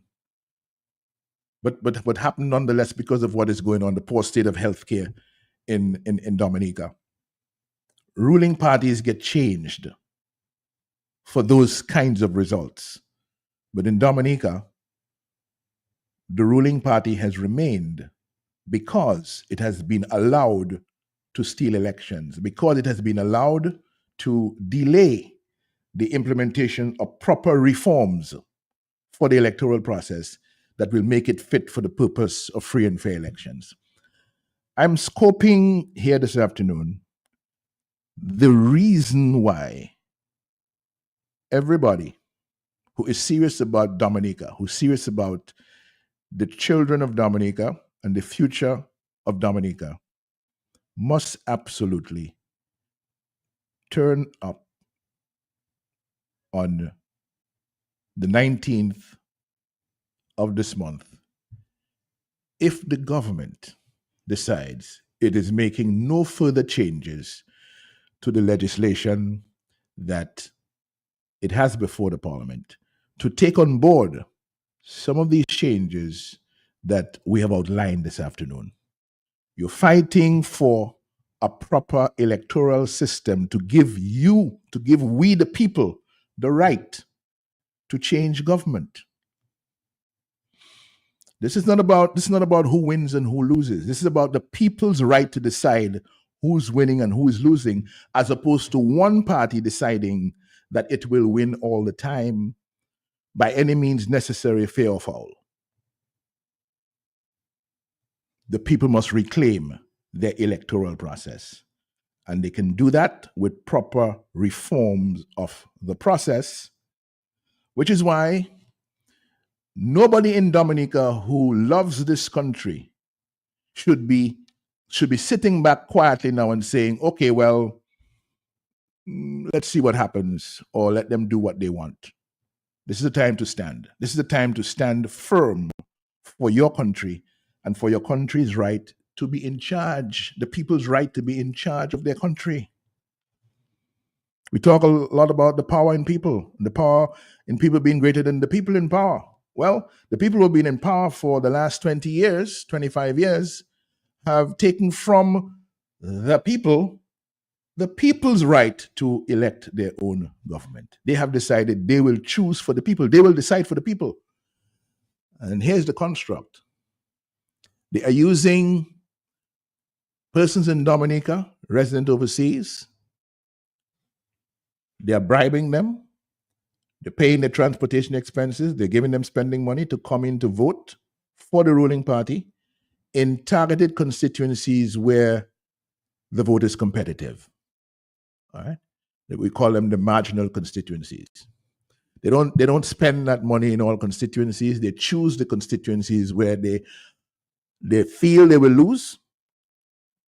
but happened nonetheless because of what is going on, the poor state of healthcare in Dominica. Ruling parties get changed for those kinds of results. But in Dominica, the ruling party has remained because it has been allowed to steal elections, because it has been allowed to delay the implementation of proper reforms for the electoral process that will make it fit for the purpose of free and fair elections. I'm scoping here this afternoon the reason why everybody who is serious about Dominica, who's serious about the children of Dominica and the future of Dominica, must absolutely turn up on the 19th of this month if the government decides it is making no further changes to the legislation that it has before the parliament, to take on board some of these changes that we have outlined this afternoon. You're fighting for a proper electoral system to give we the people the right to change government. This is not about who wins and who loses. This is about the people's right to decide who's winning and who is losing, as opposed to one party deciding that it will win all the time by any means necessary, fair or foul. The people must reclaim their electoral process. And they can do that with proper reforms of the process, which is why nobody in Dominica who loves this country should be sitting back quietly now and saying, okay, well, let's see what happens, or let them do what they want. This is the time to stand. This is the time to stand firm for your country and for your country's right to be in charge, the people's right to be in charge of their country. We talk a lot about the power in people, the power in people being greater than the people in power. Well, the people who have been in power for the last 20 years, 25 years, have taken from the people's right to elect their own government. They have decided they will choose for the people. They will decide for the people. And here's the construct. They are using persons in Dominica, resident overseas. They are bribing them. They're paying their transportation expenses. They're giving them spending money to come in to vote for the ruling party in targeted constituencies where the vote is competitive. All right? We call them the marginal constituencies. They don't spend that money in all constituencies. They choose the constituencies where they feel they will lose,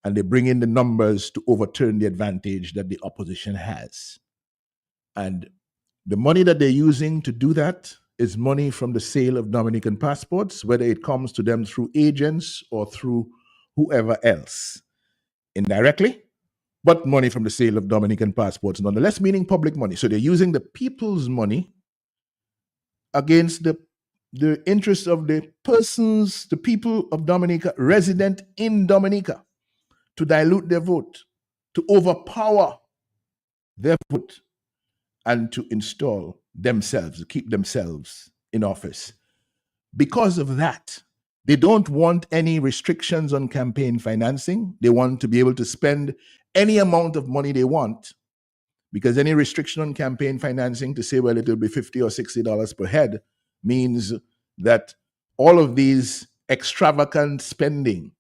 and they bring in the numbers to overturn the advantage that the opposition has. And the money that they're using to do that is money from the sale of Dominican passports, whether it comes to them through agents or through whoever else, indirectly, but money from the sale of Dominican passports, nonetheless, meaning public money. So they're using the people's money against the interests of the persons, the people of Dominica, resident in Dominica, to dilute their vote, to overpower their vote, and to install themselves, to keep themselves in office. Because of that, they don't want any restrictions on campaign financing. They want to be able to spend any amount of money they want, because any restriction on campaign financing to say, well, it'll be $50 or $60 per head means that all of these extravagant spending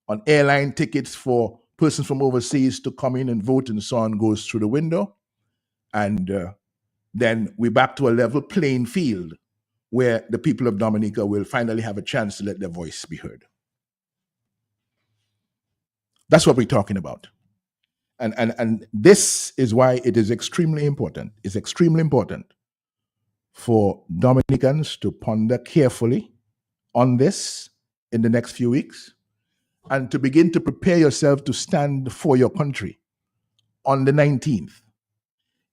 on airline tickets for persons from overseas to come in and vote and so on goes through the window. And then we're back to a level playing field where the people of Dominica will finally have a chance to let their voice be heard. That's what we're talking about. And this is why it is extremely important. It's extremely important for Dominicans to ponder carefully on this in the next few weeks and to begin to prepare yourself to stand for your country on the 19th.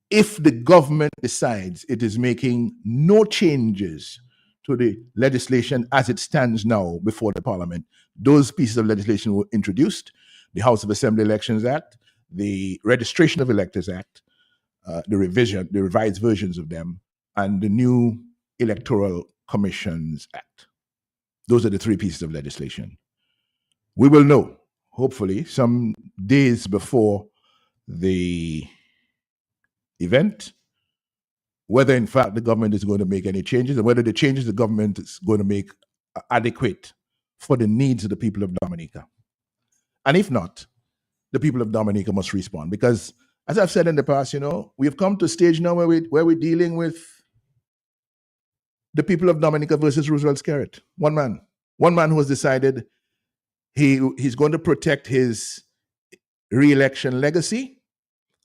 If the government decides it is making no changes to the legislation as it stands now before the parliament, those pieces of legislation were introduced: the House of Assembly Elections Act, the Registration of Electors Act, the revised versions of them, and the new Electoral Commissions Act. Those are the three pieces of legislation. We will know, hopefully, some days before the event, whether in fact the government is going to make any changes and whether the changes the government is going to make are adequate for the needs of the people of Dominica. And if not, the people of Dominica must respond, because as I've said in the past, we've come to a stage now where we're dealing with the people of Dominica versus Roosevelt Skerritt. One man who has decided he's going to protect his re-election legacy,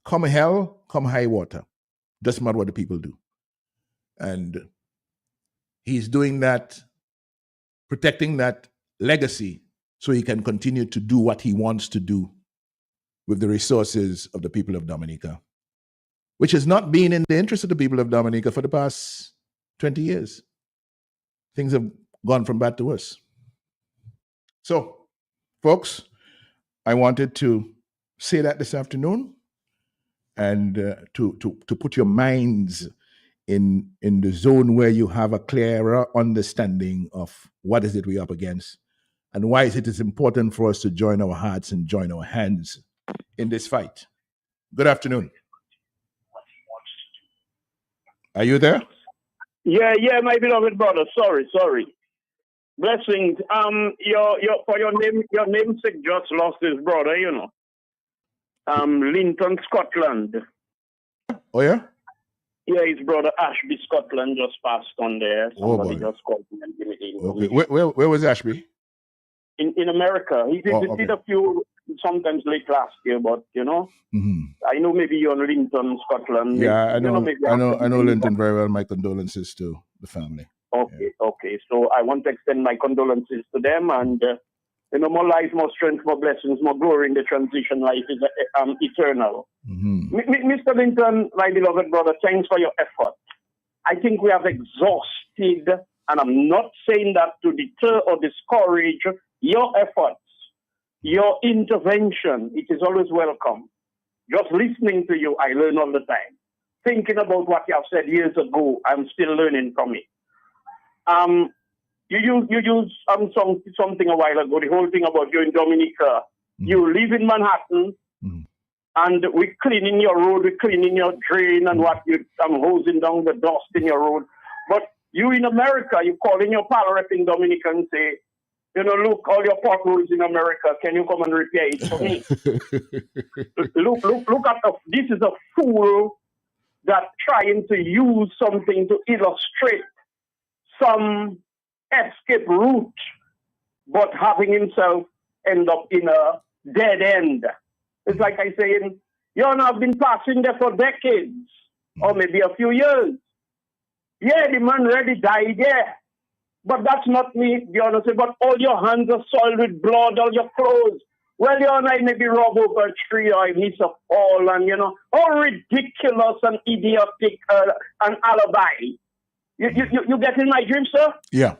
come hell, come high water. Doesn't matter what the people do. And he's doing that, protecting that legacy so he can continue to do what he wants to do with the resources of the people of Dominica, which has not been in the interest of the people of Dominica for the past 20 years. Things have gone from bad to worse. So, folks, I wanted to say that this afternoon and to put your minds in the zone where you have a clearer understanding of what is it we're up against and why is it is important for us to join our hearts and join our hands in this fight. Good afternoon. Are you there? Yeah, my beloved brother. Sorry. Blessings. Your namesake just lost his brother, you know. Linton, Scotland. Oh yeah? Yeah, his brother Ashby Scotland just passed on there. Somebody just called me and gave me the information. Okay. Where was Ashby? In America. He visited a few sometimes late last year, but you know, I know maybe you're in Linton, Scotland. Yeah, maybe, I know Linton very well. My condolences to the family. Okay. So I want to extend my condolences to them, and more life, more strength, more blessings, more glory in the transition life is eternal. Mr. Linton, my beloved brother, thanks for your effort. I think we have exhausted, and I'm not saying that to deter or discourage your efforts, your intervention. It is always welcome. Just listening to you, I learn all the time. Thinking about what you have said years ago, I'm still learning from it. You used something a while ago, the whole thing about you in Dominica. You live in Manhattan, and we're cleaning your road, we're cleaning your drain, and hosing down the dust in your road. But you in America, you call in your pal rep in Dominica and say, look, all your potholes in America, can you come and repair it for me? look at this is a fool that trying to use something to illustrate some escape route, but having himself end up in a dead end. It's like I saying, I've been passing there for decades, or maybe a few years. Yeah, the man already died, yeah. But that's not me, but all your hands are soiled with blood, all your clothes. Well, I maybe rob over a tree or I miss a fall, and all ridiculous and idiotic an alibi. You get in my dream, sir? Yeah.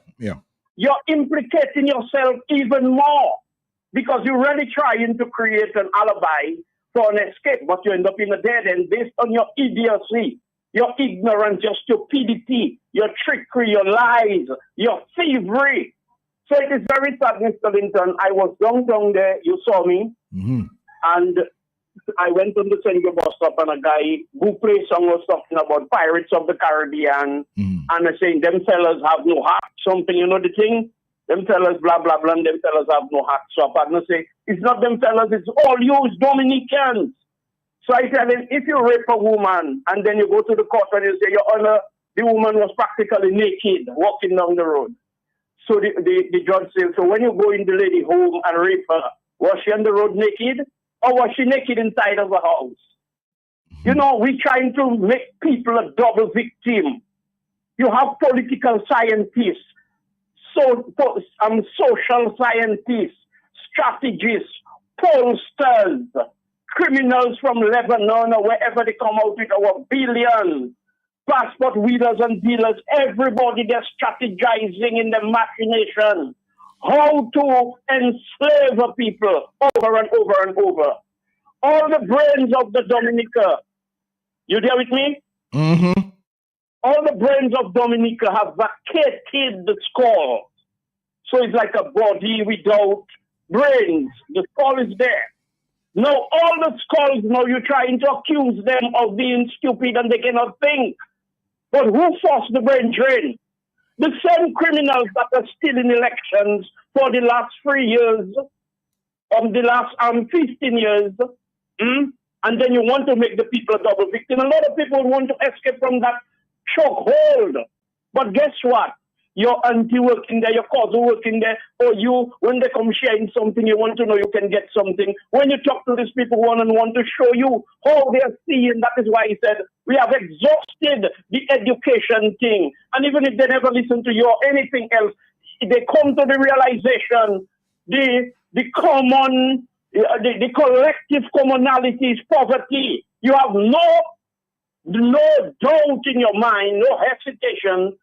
You're implicating yourself even more because you're really trying to create an alibi for an escape, but you end up in a dead end based on your idiocy, your ignorance, your stupidity, your trickery, your lies, your thievery. So it is very sad, Mr. Linton. I was downtown there, you saw me, and I went on the Senga bus stop, and a guy who plays song was talking about Pirates of the Caribbean, and I saying them fellas have no heart, something, the thing? Them fellas blah, blah, blah, and them fellas have no heart. So I partner say, it's not them fellas, it's all you, it's Dominicans. So I tell him, if you rape a woman, and then you go to the court and you say, Your Honor, the woman was practically naked, walking down the road. So the judge says, so when you go in the lady home and rape her, was she on the road naked? Or was she naked inside of a house? We're trying to make people a double victim. You have political scientists, social scientists, strategists, pollsters, criminals from Lebanon or wherever they come out with our billions, passport wheelers and dealers, everybody they're strategizing in the machination. How to enslave people over and over and over. All the brains of the Dominica, you there with me? All the brains of Dominica have vacated the skull. So it's like a body without brains. The skull is there. Now all the skulls, now you're trying to accuse them of being stupid and they cannot think. But who forced the brain drain? The same criminals that are still in elections for the last 3 years, the last 15 years, and then you want to make the people a double victim. A lot of people want to escape from that chokehold. But guess what? your auntie working there, your cousin working there, or you, when they come sharing something, you want to know you can get something. When you talk to these people one-on-one to show you how they are seeing, that is why he said, we have exhausted the education thing. And even if they never listen to you or anything else, they come to the realization, the common, the collective commonality is poverty. You have no doubt in your mind, no hesitation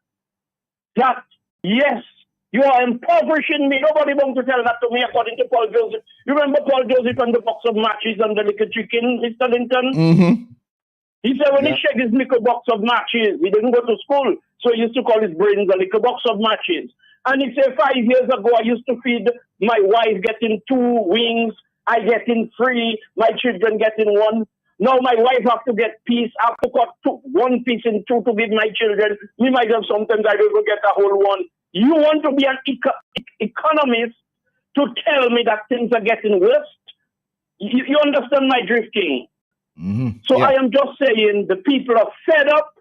that, yes, you are impoverishing me. Nobody wants to tell that to me, according to Paul Joseph. You remember Paul Joseph and the box of matches and the little chicken, Mr. Linton? Mm-hmm. He said when he shake his little box of matches, he didn't go to school, so he used to call his brains a little box of matches. And he said 5 years ago, I used to feed my wife getting 2 wings, I getting 3, my children getting 1. Now my wife have to get piece. I have to cut 1 piece in 2 to give my children. Me myself sometimes I don't get a whole one. You want to be an economist to tell me that things are getting worse? You understand my drifting? Mm-hmm. So I am just saying the people are fed up.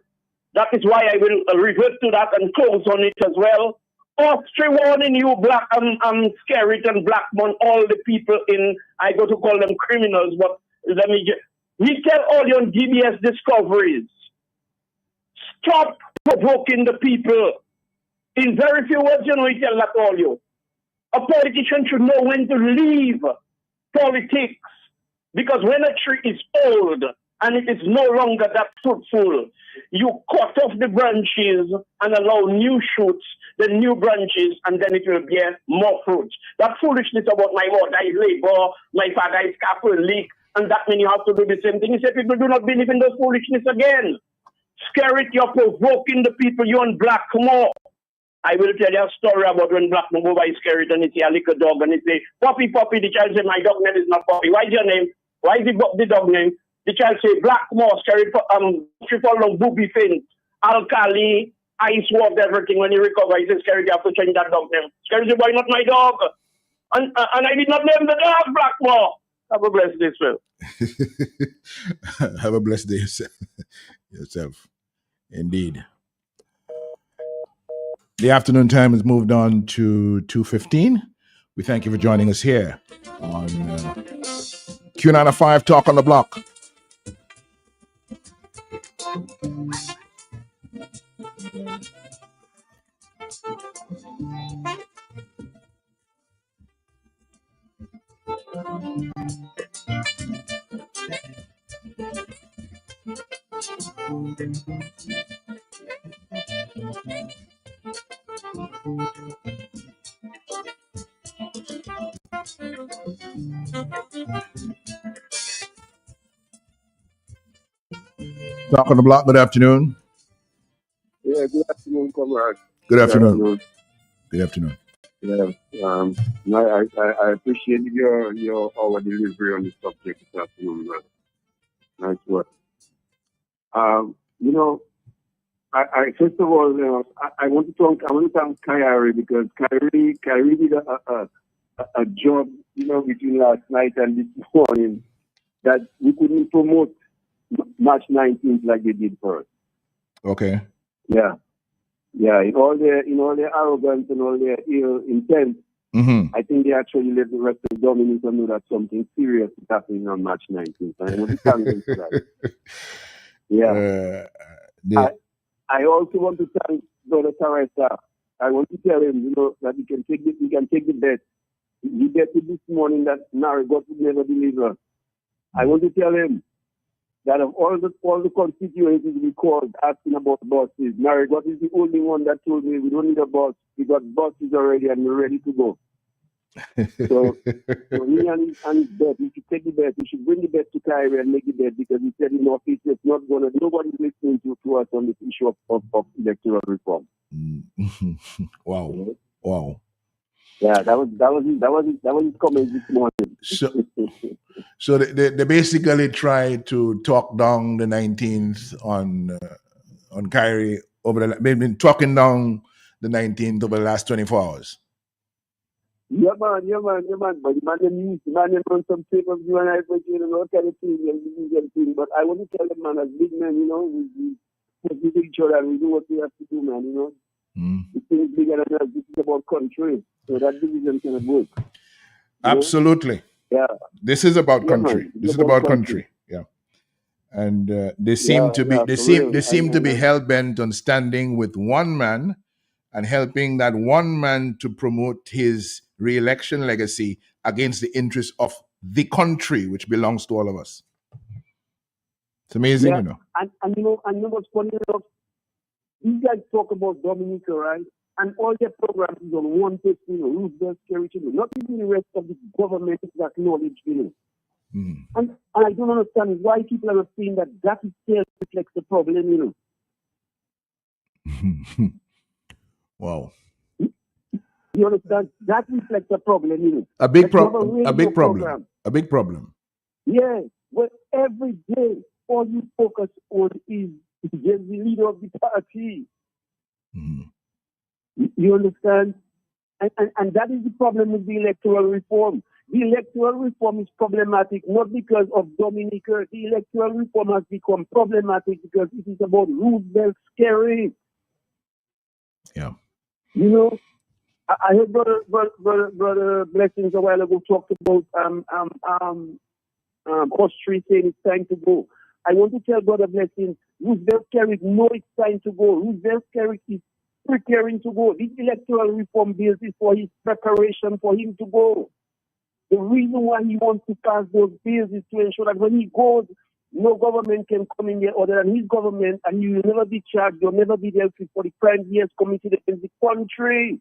That is why I will revert to that and close on it as well. Austria warning you, Black, Skerrit and Blackmon, all the people in, I go to call them criminals, but let me just, we tell all your DBS discoveries, stop provoking the people. In very few words, we tell that all you. A politician should know when to leave politics, because when a tree is old and it is no longer that fruitful, you cut off the branches and allow new shoots, the new branches, and then it will bear more fruit. That foolishness about my mother is labor, my father is Catholic, and that means you have to do the same thing. He said people do not believe in those foolishness again. Skerrit, you're provoking the people, you and Blackmore. I will tell you a story about when Blackmore go by Skerrit and he see a little dog and he say, Poppy, Poppy, the child say, my dog name is not Poppy. Why is your name? Why is the dog name? The child say, Blackmore, Skerrit, triple long booby fin, alkali, ice water, everything. When he recover, he says, Skerrit, you have to change that dog name. Skerrit say, why not my dog? And I did not name the dog Blackmore. Have a blessed day, sir. Have a blessed day yourself. Indeed. The afternoon time has moved on to 2:15. We thank you for joining us here on Q95 Talk on the Block. Talk on the Block, good afternoon. Yeah, good afternoon, comrade. Good afternoon. Good afternoon. Yeah, I appreciate your our delivery on the subject this afternoon, man. Nice work. I first of all, I want to thank Kyrie because Kyrie did a job, between last night and this morning that we couldn't promote March 19th like they did for us. Okay. Yeah. Yeah, in all their arrogance and all their ill intent, I think they actually let the rest of the Dominicans know that something serious is happening on March 19th. And I want to thank them for that. Yeah. I also want to thank Brother Teresa. I want to tell him, that he can take the bet. He betted this morning that Marigot would never deliver. I want to tell him that of all the constituencies we called asking about buses, Marigot is the only one that told me we don't need a bus. We got buses already and we're ready to go. So he and his bet, he should take the bet. He should bring the bet to Kyrie and make the bet because he said in office it's not gonna. Nobody's listening to us on this issue of electoral reform. Wow. Wow. Yeah, that was his comment this morning. So they basically tried to talk down the 19th on Kyrie they've been talking down the 19th over the last 24 hours. Yeah, man. But the man run some papers, you and I, all kind of thing. But I want to tell them, man, as big men, we with each other and we do what we have to do, man, This thing is bigger than us. This is about country. So that division cannot work. Absolutely. Yeah. This is about country. Man. This is about country. Yeah. And they seem to be hell bent on standing with one man and helping that one man to promote his re-election legacy against the interests of the country, which belongs to all of us. It's amazing, you know. And what's funny enough, these guys talk about Dominica, right? And all their programs is on one person, Roosevelt Security, not even the rest of the government acknowledged, And I don't understand why people are saying that itself reflects the problem, Wow. You understand? That reflects the problem, A big problem. A big problem. Yeah. Well, every day, all you focus on is just the leader of the party. You understand? And that is the problem with the electoral reform. The electoral reform is problematic not because of Dominica. The electoral reform has become problematic because it is about Roosevelt scary. Yeah. I heard Brother Blessings a while ago talked about Austria saying it's time to go. I want to tell Brother Blessings, Roosevelt Skerritt know it's time to go. Roosevelt Skerritt is preparing to go. This electoral reform bill is for his preparation for him to go. The reason why he wants to pass those bills is to ensure that when he goes, no government can come in there other than his government, and you will never be charged, you'll never be dealt with for the crimes he has committed against the country.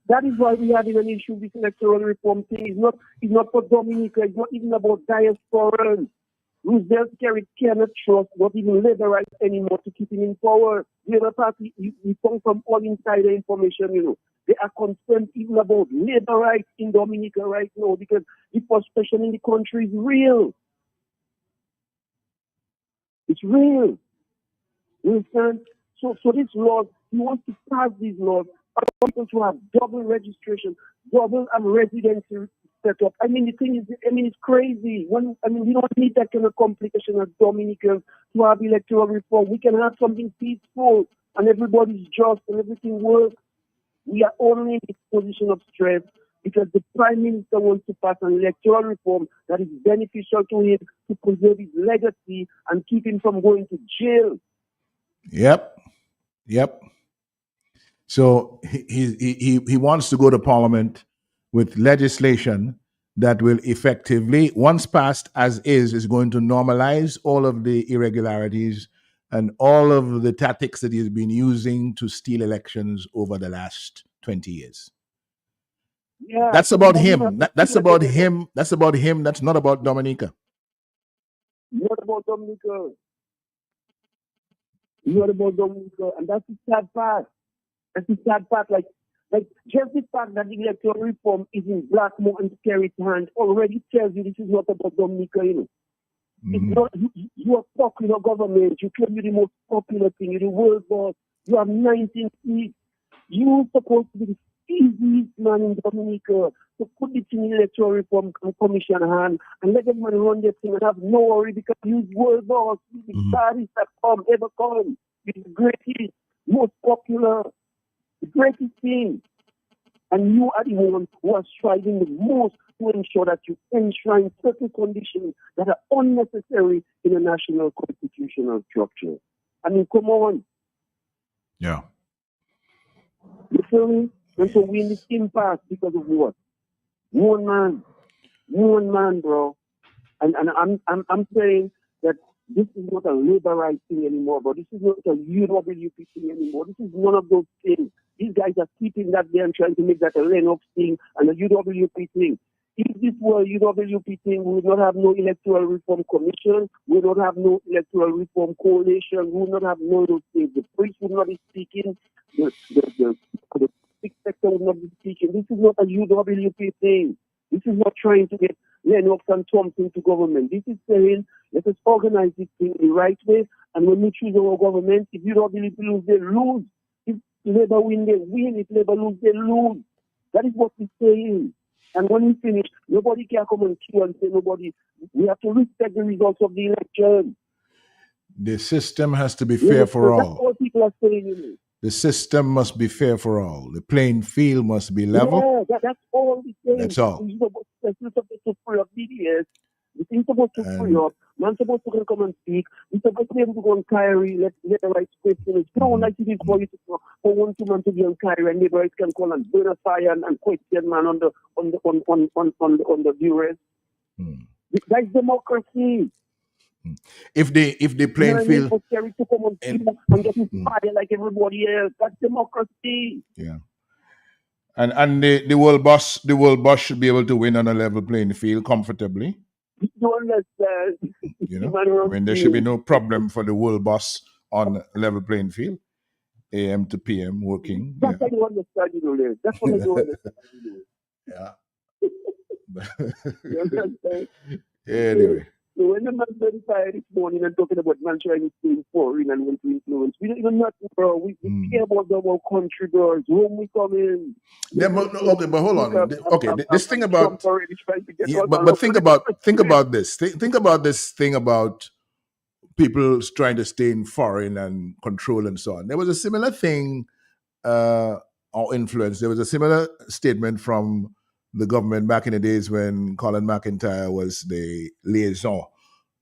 That is why we have an issue with electoral reform thing. It's not for Dominica, it's not even about diasporans. Roosevelt Skerritt cannot trust not even labor rights anymore to keep him in power. The other party, we come from all insider information, They are concerned even about labor rights in Dominica right now because the frustration in the country is real. It's real. You understand? So this law, he wants to pass these laws. People to have double registration, double residency set up. The thing is, it's crazy. We don't need that kind of complication as Dominicans to have electoral reform. We can have something peaceful and everybody's just and everything works. We are only in this position of stress because the Prime Minister wants to pass an electoral reform that is beneficial to him to preserve his legacy and keep him from going to jail. Yep. So he wants to go to Parliament with legislation that will effectively, once passed as is going to normalize all of the irregularities and all of the tactics that he's been using to steal elections over the last 20 years. Yeah, that's about him. That's about him. That's about him. That's not about Dominica. Not about Dominica. Not about Dominica. And that's the sad part. That's the sad part. Like just the fact that the electoral reform is in Blackmore and Skerritt's hand already tells you this is not about Dominica, It's not, you are popular government. You claim you're the most popular thing. You're the world boss. You have 19 seats. You're supposed to be the easiest man in Dominica. So put it in the electoral reform commission hand and let them run their thing and have no worry because you're world boss. You're the baddest that ever come. You're the greatest, most popular, the greatest thing. And you are the one who are striving the most to ensure that you enshrine certain conditions that are unnecessary in a national constitutional structure. Come on. Yeah. You feel me? And so we're in this impasse because of what? One man, bro. And I'm saying that this is not a labor rights thing anymore, bro. This is not a UWP thing anymore. This is none of those things. These guys are keeping that there and trying to make that a Lennox thing and a UWP thing. If this were a UWP thing, we would not have no electoral reform commission, we would not have no electoral reform coalition, we would not have none of those things. The priests would not be speaking, the big sector would not be speaking. This is not a UWP thing. This is not trying to get Lennox and Thompson to government. This is saying, let us organize this thing the right way, and when we choose our government, if UWP lose, they lose. If Labour win, they win. If Labour lose, they lose. That is what we're saying. And when we finish, nobody can come and kill and say nobody. We have to respect the results of the election. The system has to be fair for That's all. all people are saying, you know. The system must be fair for all. The playing field must be level. Yeah, that's all we say. That's all. You're supposed to free up BDS. The thing's supposed to free up. Man's supposed to come and speak. We're supposed to be able to go on Kyrie, let the right questions. No one like it is for you to for 1 2 months to be on Kyrie, and neighbors can call and burn a fire and question man on the viewers. That's democracy. If the playing field for Kerry to come and get fired like everybody else, that's democracy. Yeah. And the world boss should be able to win on a level playing field comfortably. You understand? You know, I mean, there should be no problem for the world boss on a level playing field, AM to PM working. That's what you understand, you know. That's what I don't understand, you know. You understand? Anyway. So when the man been fired this morning and talking about man trying to stay foreign and want to influence, we don't even know, bro. We care about our country, bro. It's home we come in. Yeah, but hold on. This thing about but think about this. Think about this thing about people trying to stay in foreign and control and so on. There was a similar thing or influence. There was a similar statement from the government back in the days when Colin McIntyre was the liaison,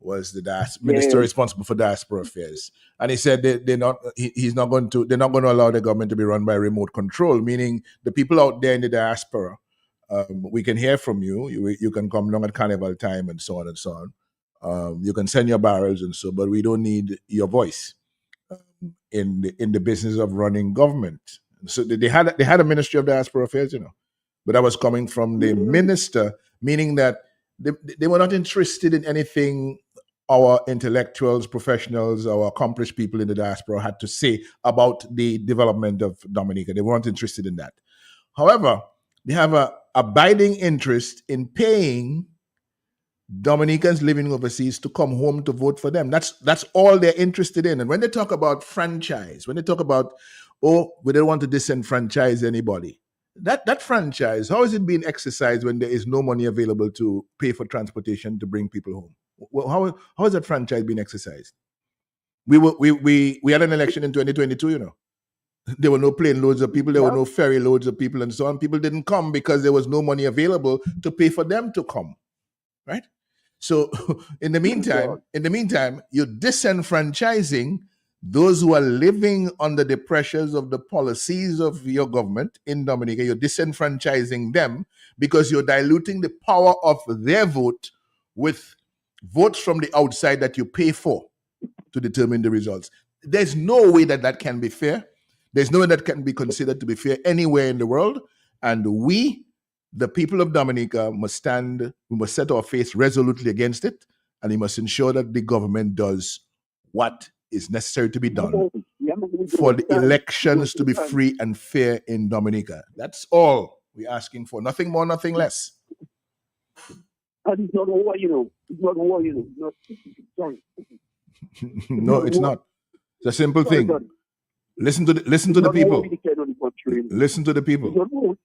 was the minister responsible for diaspora affairs, and he said they're not going to allow the government to be run by remote control, meaning the people out there in the diaspora, we can hear from you. You can come along at carnival time and so on and so on. You can send your barrels and so, but we don't need your voice in the business of running government. So they had a Ministry of Diaspora Affairs, you know. But that was coming from the minister, meaning that they were not interested in anything our intellectuals, professionals, our accomplished people in the diaspora had to say about the development of Dominica. They weren't interested in that. However, they have a abiding interest in paying Dominicans living overseas to come home to vote for them. That's all they're interested in. And when they talk about franchise, when they talk about, we don't want to disenfranchise anybody, that franchise, how is it being exercised when there is no money available to pay for transportation to bring people home? Well, how is that franchise being exercised? We had an election in 2022, you know. There were no plane loads of people, there were no ferry loads of people and so on. People didn't come because there was no money available to pay for them to come, right? So in the meantime, you're disenfranchising those who are living under the pressures of the policies of your government in Dominica. You're disenfranchising them because you're diluting the power of their vote with votes from the outside that you pay for to determine the results. There's no way that can be fair. There's no way that can be considered to be fair anywhere in the world. And we, the people of Dominica, we must set our face resolutely against it, and we must ensure that the government does what is necessary to be done for the elections to be free and fair in Dominica. That's all we're asking for. Nothing more, nothing less. And it's not war, you know. It's not war, you know. Sorry. No, it's not. It's a simple thing. Listen to the people. Listen to the people.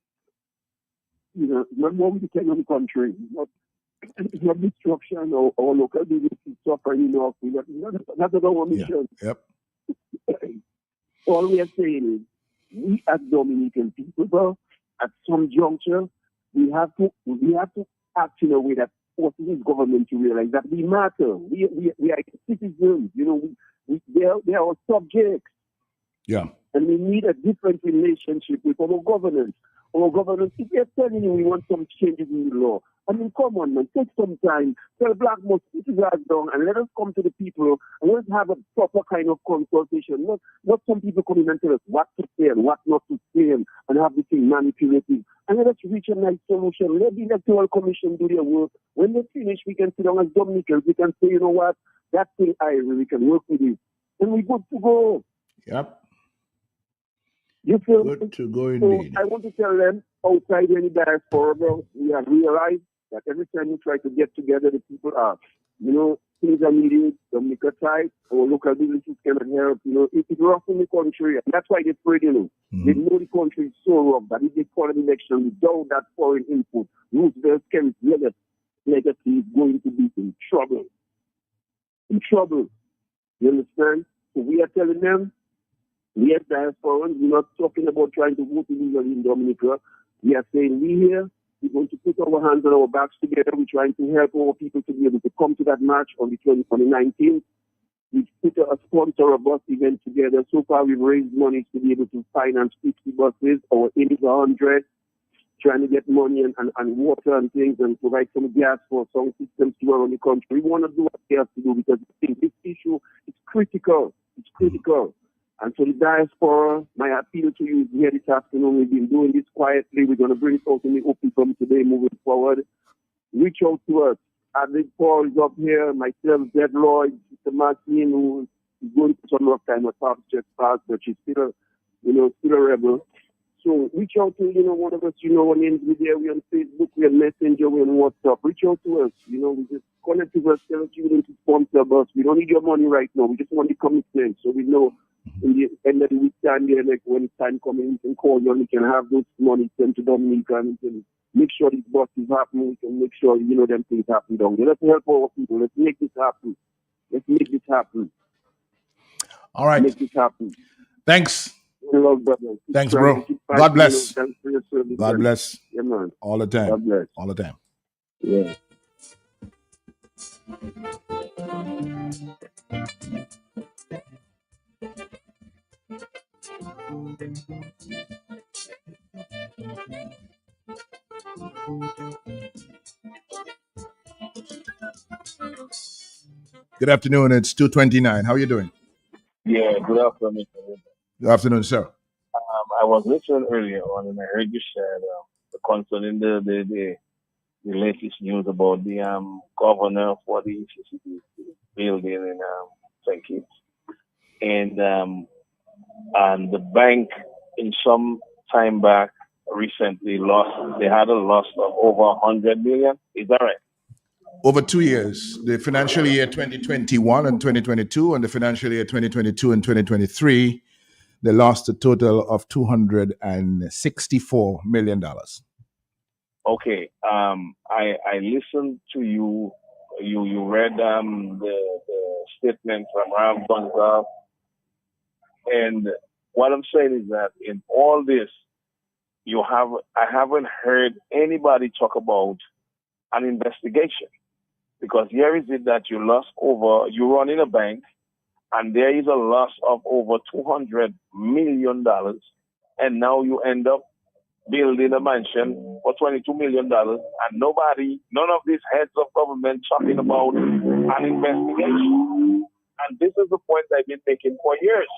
You know, not more we depend on the country. It's not destruction or local businesses suffering enough. That's not our mission. Yep. All we are saying is, we as Dominican people, at some juncture, we have to act in a way that forces the government to realize that we matter. We are citizens. You know, they are our subjects. Yeah. And we need a different relationship with our governance. Our governance, if we are telling you we want some changes in the law, I mean, come on, man, take some time, tell Black most citizens down, and let us come to the people, and let's have a proper kind of consultation. Not some people come in and tell us what to say and what not to say, and have the thing manipulated. And let us reach a nice solution. Let the Electoral Commission do their work. When they finish, we can sit down as Dominicans. We can say, you know what, that thing, we can work with it. And we're good to go. Yep. You feel good to go indeed. So I want to tell them outside any diaspora, we have realized that every time we try to get together, the people are, you know, things are needed. Dominica side, our local businesses cannot help. You know, it's rough in the country, and that's why they're afraid, you know. They know the country is so rough that if they call an election without that foreign input, Roosevelt's legacy is going to be in trouble. In trouble. You understand? So we are telling them, we as diasporans, we're not talking about trying to vote illegally in Dominica. We are saying we here, we're going to put our hands on our backs together. We're trying to help our people to be able to come to that march on the 19th. We've put a sponsor a bus event together. So far, we've raised money to be able to finance 50 buses. Our aim is 100. Trying to get money and water and things and provide some gas for some systems to around the country. We want to do what we have to do because I think this issue is critical. It's critical. And so the diaspora, my appeal to you here this afternoon, we've been doing this quietly. We're going to bring it out in the open from today moving forward. Reach out to us. Adlib Paul is up here, myself, Zed Lloyd, Mr. Martin, who is going through some rough time with Pop Chest Park, but she's still a rebel. So reach out to, one of us, our names, we're there, we're on Facebook, we're on Messenger, we're on WhatsApp. Reach out to us, we just connect with us, tell us you need to sponsor us. We don't need your money right now, we just want the commitment. So we know in the end of the week time there, like when time comes in, we can call you and we can have those money sent to Dominica and we can make sure these buses happen, we can make sure, them things happen down there. Let's help our people, let's make this happen. Let's make this happen. All right. Make this happen. Thanks. Love, brother. Thanks, bro. God bless. Thanks for your service. God bless. Yeah, man. All the time. God bless. All the time. Yeah. Good afternoon. It's 2:29. How are you doing? Yeah, good afternoon. Good afternoon, sir. I was listening earlier on, and I heard you said concerning the latest news about the governor for the ECCD building in St. Kitts, and the bank in some time back recently lost. They had a loss of over 100 million. Is that right? Over 2 years, the financial year 2021 and 2022, and the financial year 2022 and 2023, they lost a total of $264 million. Okay. I listened to you. You read the statement from Ram Gonzalez, and what I'm saying is that in all this, I haven't heard anybody talk about an investigation. Because here is it that you run in a bank, and there is a loss of over $200 million, and now you end up building a mansion for $22 million, and none of these heads of government talking about an investigation. And this is the point I've been making for years.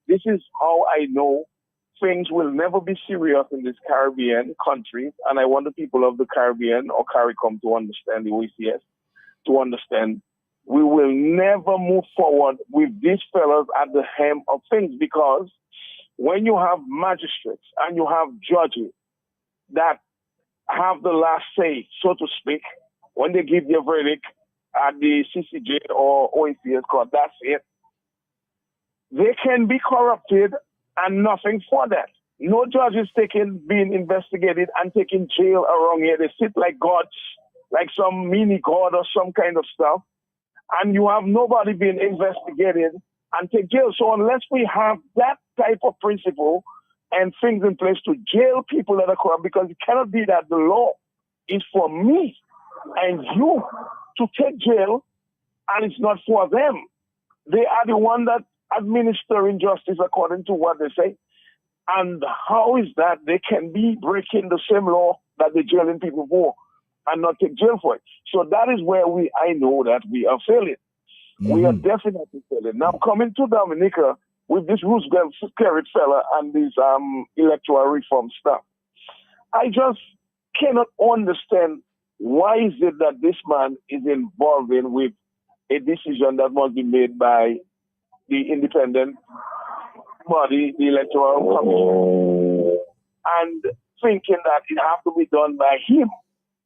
This is how I know things will never be serious in these Caribbean countries, and I want the people of the Caribbean or CARICOM to understand, the OECS, to understand we will never move forward with these fellas at the helm of things, because when you have magistrates and you have judges that have the last say, so to speak, when they give their verdict at the CCJ or OECS court, that's it. They can be corrupted and nothing for that. No judge is being investigated and taken jail around here. They sit like gods, like some mini god or some kind of stuff, and you have nobody being investigated and take jail. So unless we have that type of principle and things in place to jail people that are corrupt, because it cannot be that the law is for me and you to take jail and it's not for them. They are the one that administering justice according to what they say. And how is that they can be breaking the same law that they're jailing people for and not take jail for it? So that is where I know that we are failing. Mm-hmm. We are definitely failing. Now, coming to Dominica with this Roosevelt Carrot fella and this electoral reform stuff, I just cannot understand why is it that this man is involved with a decision that must be made by the independent body, the Electoral Commission, and thinking that it has to be done by him.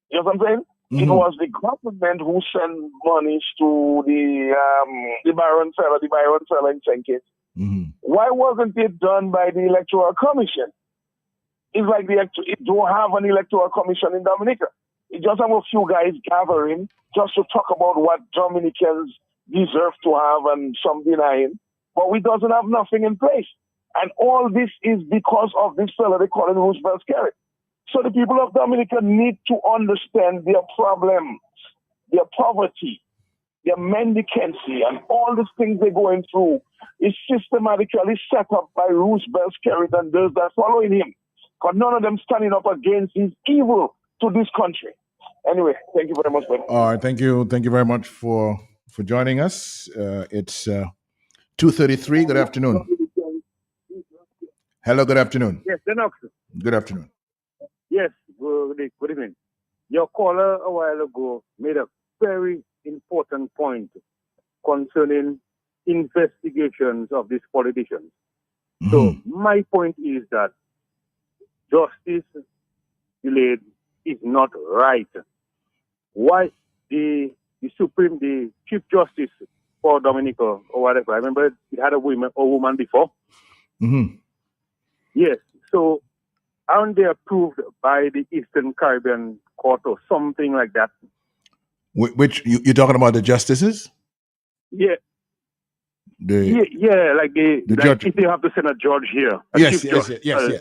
You know what I'm saying? Mm-hmm. It was the government who sent monies to the Byron fella in St. Kitts. Mm-hmm. Why wasn't it done by the Electoral Commission? It's like it don't have an Electoral Commission in Dominica. It just have a few guys gathering just to talk about what Dominicans deserve to have and some denying, but we doesn't have nothing in place. And all this is because of this fellow they call him Roosevelt Skerritt. So the people of Dominica need to understand their problems, their poverty, their mendicancy, and all these things they're going through is systematically set up by Roosevelt Skerritt and those that following him. Because none of them standing up against his evil to this country. Anyway, thank you very much, brother. All right, thank you very much for joining us. It's 2:33. Good afternoon. Hello, good afternoon. Yes, Lennox. Good afternoon. Yes, good evening. Your caller a while ago made a very important point concerning investigations of these politicians. So my point is that justice delayed is not right. Why the Chief Justice for Dominica or whatever, I remember it had a woman before. Mm-hmm. Yes, so aren't they approved by the Eastern Caribbean Court or something like that? Which you're talking about the justices? Yeah. The like judge. if they have to send a judge here, Yes.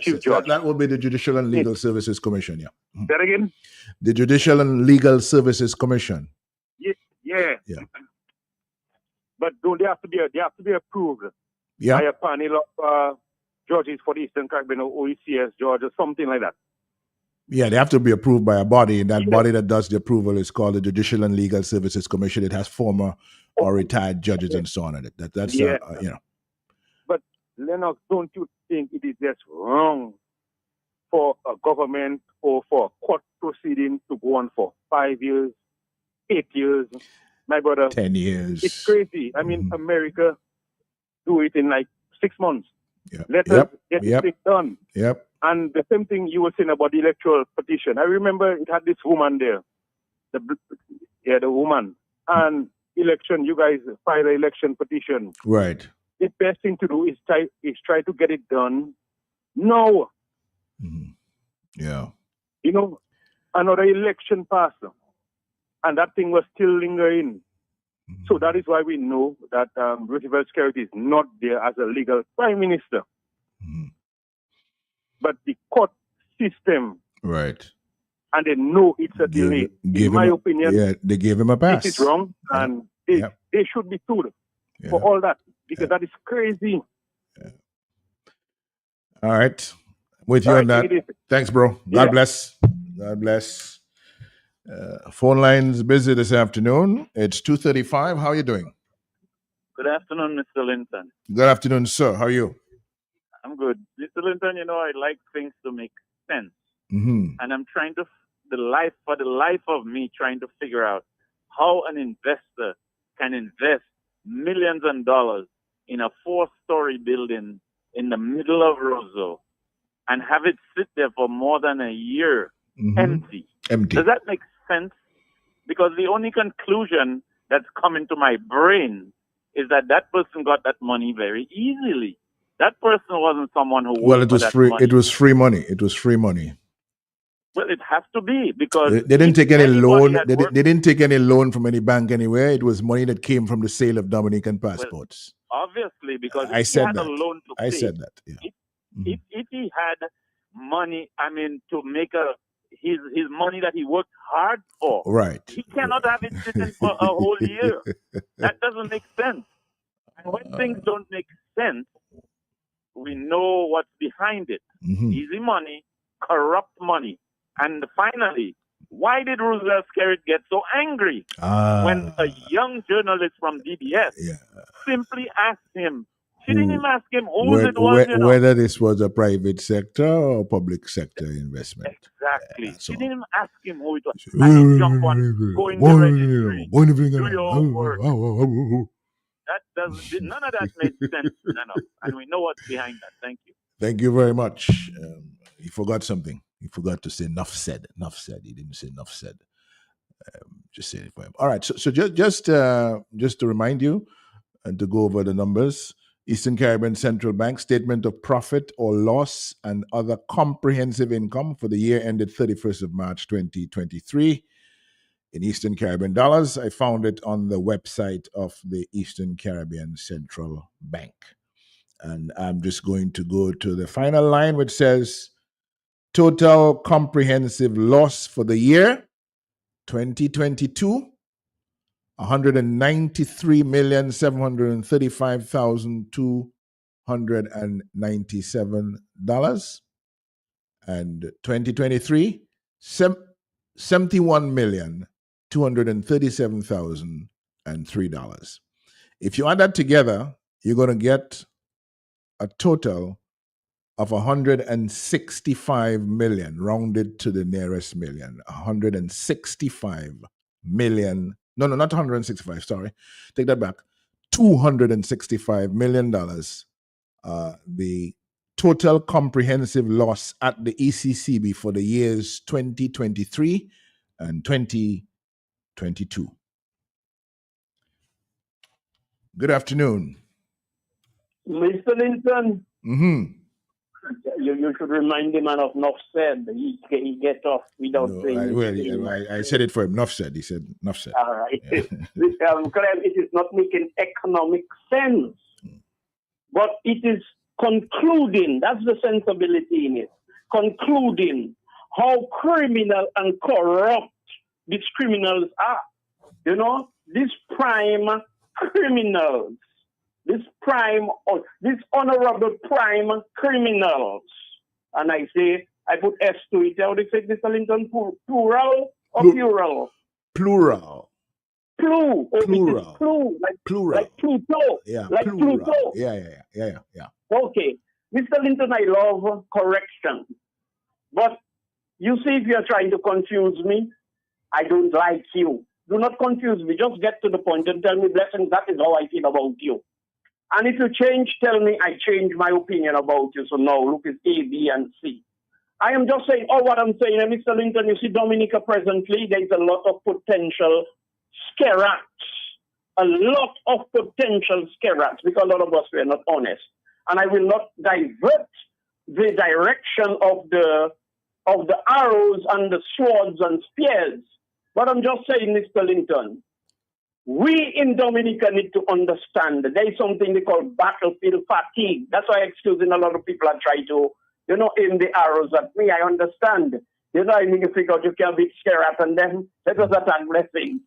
chief judge. That would be the Judicial and Legal Services Commission. Yeah. That again? The Judicial and Legal Services Commission. Yeah. But don't they have to be approved by a panel of judges for the Eastern Caribbean or OECS judge or something like that? Yeah, they have to be approved by a body, and that body that does the approval is called the Judicial and Legal Services Commission. It has former or retired judges and so on in it. That's you know. But Lennox, don't you think it is just wrong for a government or for a court proceeding to go on for 5 years, 8 years? My brother, 10 years. It's crazy. I mean, America do it in like 6 months. Yep. Let us get it done. Yep. And the same thing you were saying about the electoral petition. I remember it had this woman there, the woman, and election. You guys filed an election petition. Right. The best thing to do is try to get it done now. Mm-hmm. Yeah. You know, another election passed, and that thing was still lingering. Mm-hmm. So that is why we know that Roosevelt Skerritt is not there as a legal prime minister. Mm-hmm. But the court system, right, and they know it's a delay. In my opinion, they gave him a pass. It is wrong, and they should be sued for all that because that is crazy. Yeah. All right, with you on that. Thanks, bro. God bless. God bless. Phone lines busy this afternoon. It's 2:35. How are you doing? Good afternoon, Mr. Linton. Good afternoon, sir. How are you? I'm good. Mr. Linton, you know, I like things to make sense. Mm-hmm. And I'm trying to, for the life of me, trying to figure out how an investor can invest millions of dollars in a 4-story building in the middle of Roseau and have it sit there for more than a year empty. Does that make sense? Because the only conclusion that's coming to my brain is that person got that money very easily. That person wasn't someone who. Well, it was free. Money. It was free money. It was free money. Well, it has to be because they didn't take any loan. They didn't take any loan from any bank anywhere. It was money that came from the sale of Dominican passports. Well, obviously, because I said he had that. a loan to pay. I said that. Yeah. If he had money, I mean, to make his money that he worked hard for, right? He cannot have it sitting for a whole year. That doesn't make sense. And when things don't make sense, we know what's behind it. Easy money, corrupt money. And finally, why did Roosevelt Skerritt get so angry when a young journalist from DBS simply asked him, she didn't even ask him who it was, whether this was a private sector or public sector investment. Exactly. She didn't even ask him who it was. And he jumped on, go in the registry, do your homework. None of that made sense, and we know what's behind that. Thank you. Thank you very much. He forgot something. He forgot to say enough said. Enough said. He didn't say enough said. Just say it for him. All right. So just to remind you and to go over the numbers. Eastern Caribbean Central Bank statement of profit or loss and other comprehensive income for the year ended 31st of March 2023 in Eastern Caribbean dollars. I found it on the website of the Eastern Caribbean Central Bank. And I'm just going to go to the final line, which says total comprehensive loss for the year 2022, $193,735,297. And 2023, $71,237,003. If you add that together, you're going to get a total of 165 million, rounded to the nearest million. 165 million. No, not 165, sorry. Take that back. $265 million. The total comprehensive loss at the ECCB for the years 2023 and 2022. Good afternoon. Mr. Linton, Mm-hmm. you should remind the man of enough said. He get off without saying. I said it for him. Enough said. He said enough said. All right. Yeah. Clem, it is not making economic sense, but it is concluding. That's the sensibility in it. Concluding how criminal and corrupt these criminals are. You know, these prime criminals. This honorable prime criminals. And I say, I put S to it. How do you say, Mr. Linton? Plural or plural? Plural. Plural. Plural. Like plural. Like Pluto. Yeah. Like plural. Pluto. Yeah. Okay. Mr. Linton, I love correction. But you see, if you're trying to confuse me, I don't like you. Do not confuse me. Just get to the point and tell me, blessings, that is how I feel about you. And if you change, tell me I change my opinion about you. So now, look, it's A, B, and C. I am just saying, what I'm saying, and Mr. Linton, you see Dominica presently, there's a lot of potential scare acts. A lot of potential scare acts, because a lot of us were not honest. And I will not divert the direction of the arrows and the swords and spears. But I'm just saying, Mr. Linton, we in Dominica need to understand that there is something they call battlefield fatigue. That's why excusing a lot of people are trying to, aim the arrows at me. I understand. I mean, you figure out you can be scared at and then let us attack blessings.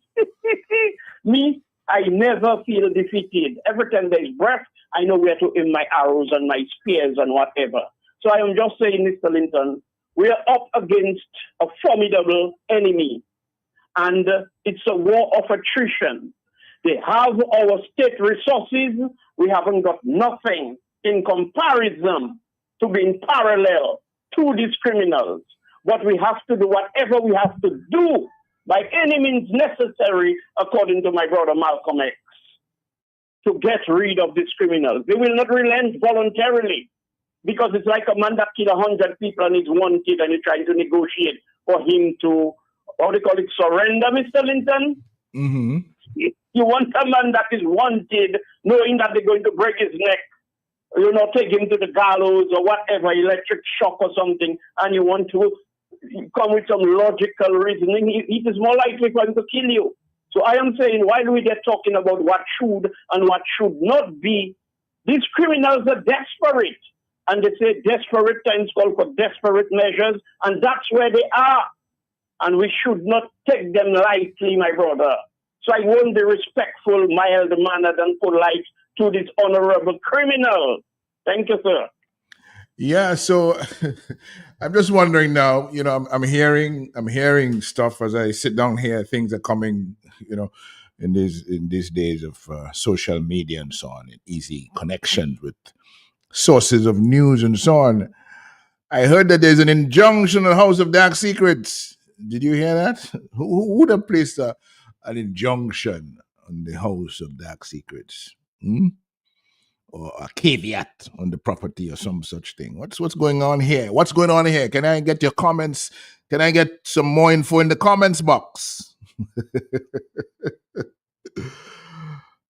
Me, I never feel defeated. Every time there is breath, I know where to aim my arrows and my spears and whatever. So I am just saying, Mr. Linton, we are up against a formidable enemy. And it's a war of attrition. They have our state resources. We haven't got nothing in comparison to being parallel to these criminals. But we have to do whatever we have to do by any means necessary, according to my brother Malcolm X, to get rid of these criminals. They will not relent voluntarily, because it's like a man that killed 100 people and is wanted and you're trying to negotiate for him to, how do you call it, surrender, Mr. Linton? Mm-hmm. You want a man that is wanted, knowing that they're going to break his neck, take him to the gallows or whatever, electric shock or something, and you want to come with some logical reasoning, it is more likely for him to kill you. So I am saying, while we are talking about what should and what should not be, these criminals are desperate. And they say desperate times call for desperate measures, and that's where they are. And we should not take them lightly, my brother. So I won't be respectful, mild-mannered, and polite to this honorable criminal. Thank you, sir. Yeah, so I'm just wondering now, I'm hearing stuff as I sit down here, things are coming, in these days of social media and so on, and easy connections with sources of news and so on. I heard that there's an injunction on the House of Dark Secrets. Did you hear that? Who would have placed an injunction on the House of Dark Secrets? Or a caveat on the property or some such thing? What's going on here? What's going on here? Can I get your comments? Can I get some more info in the comments box?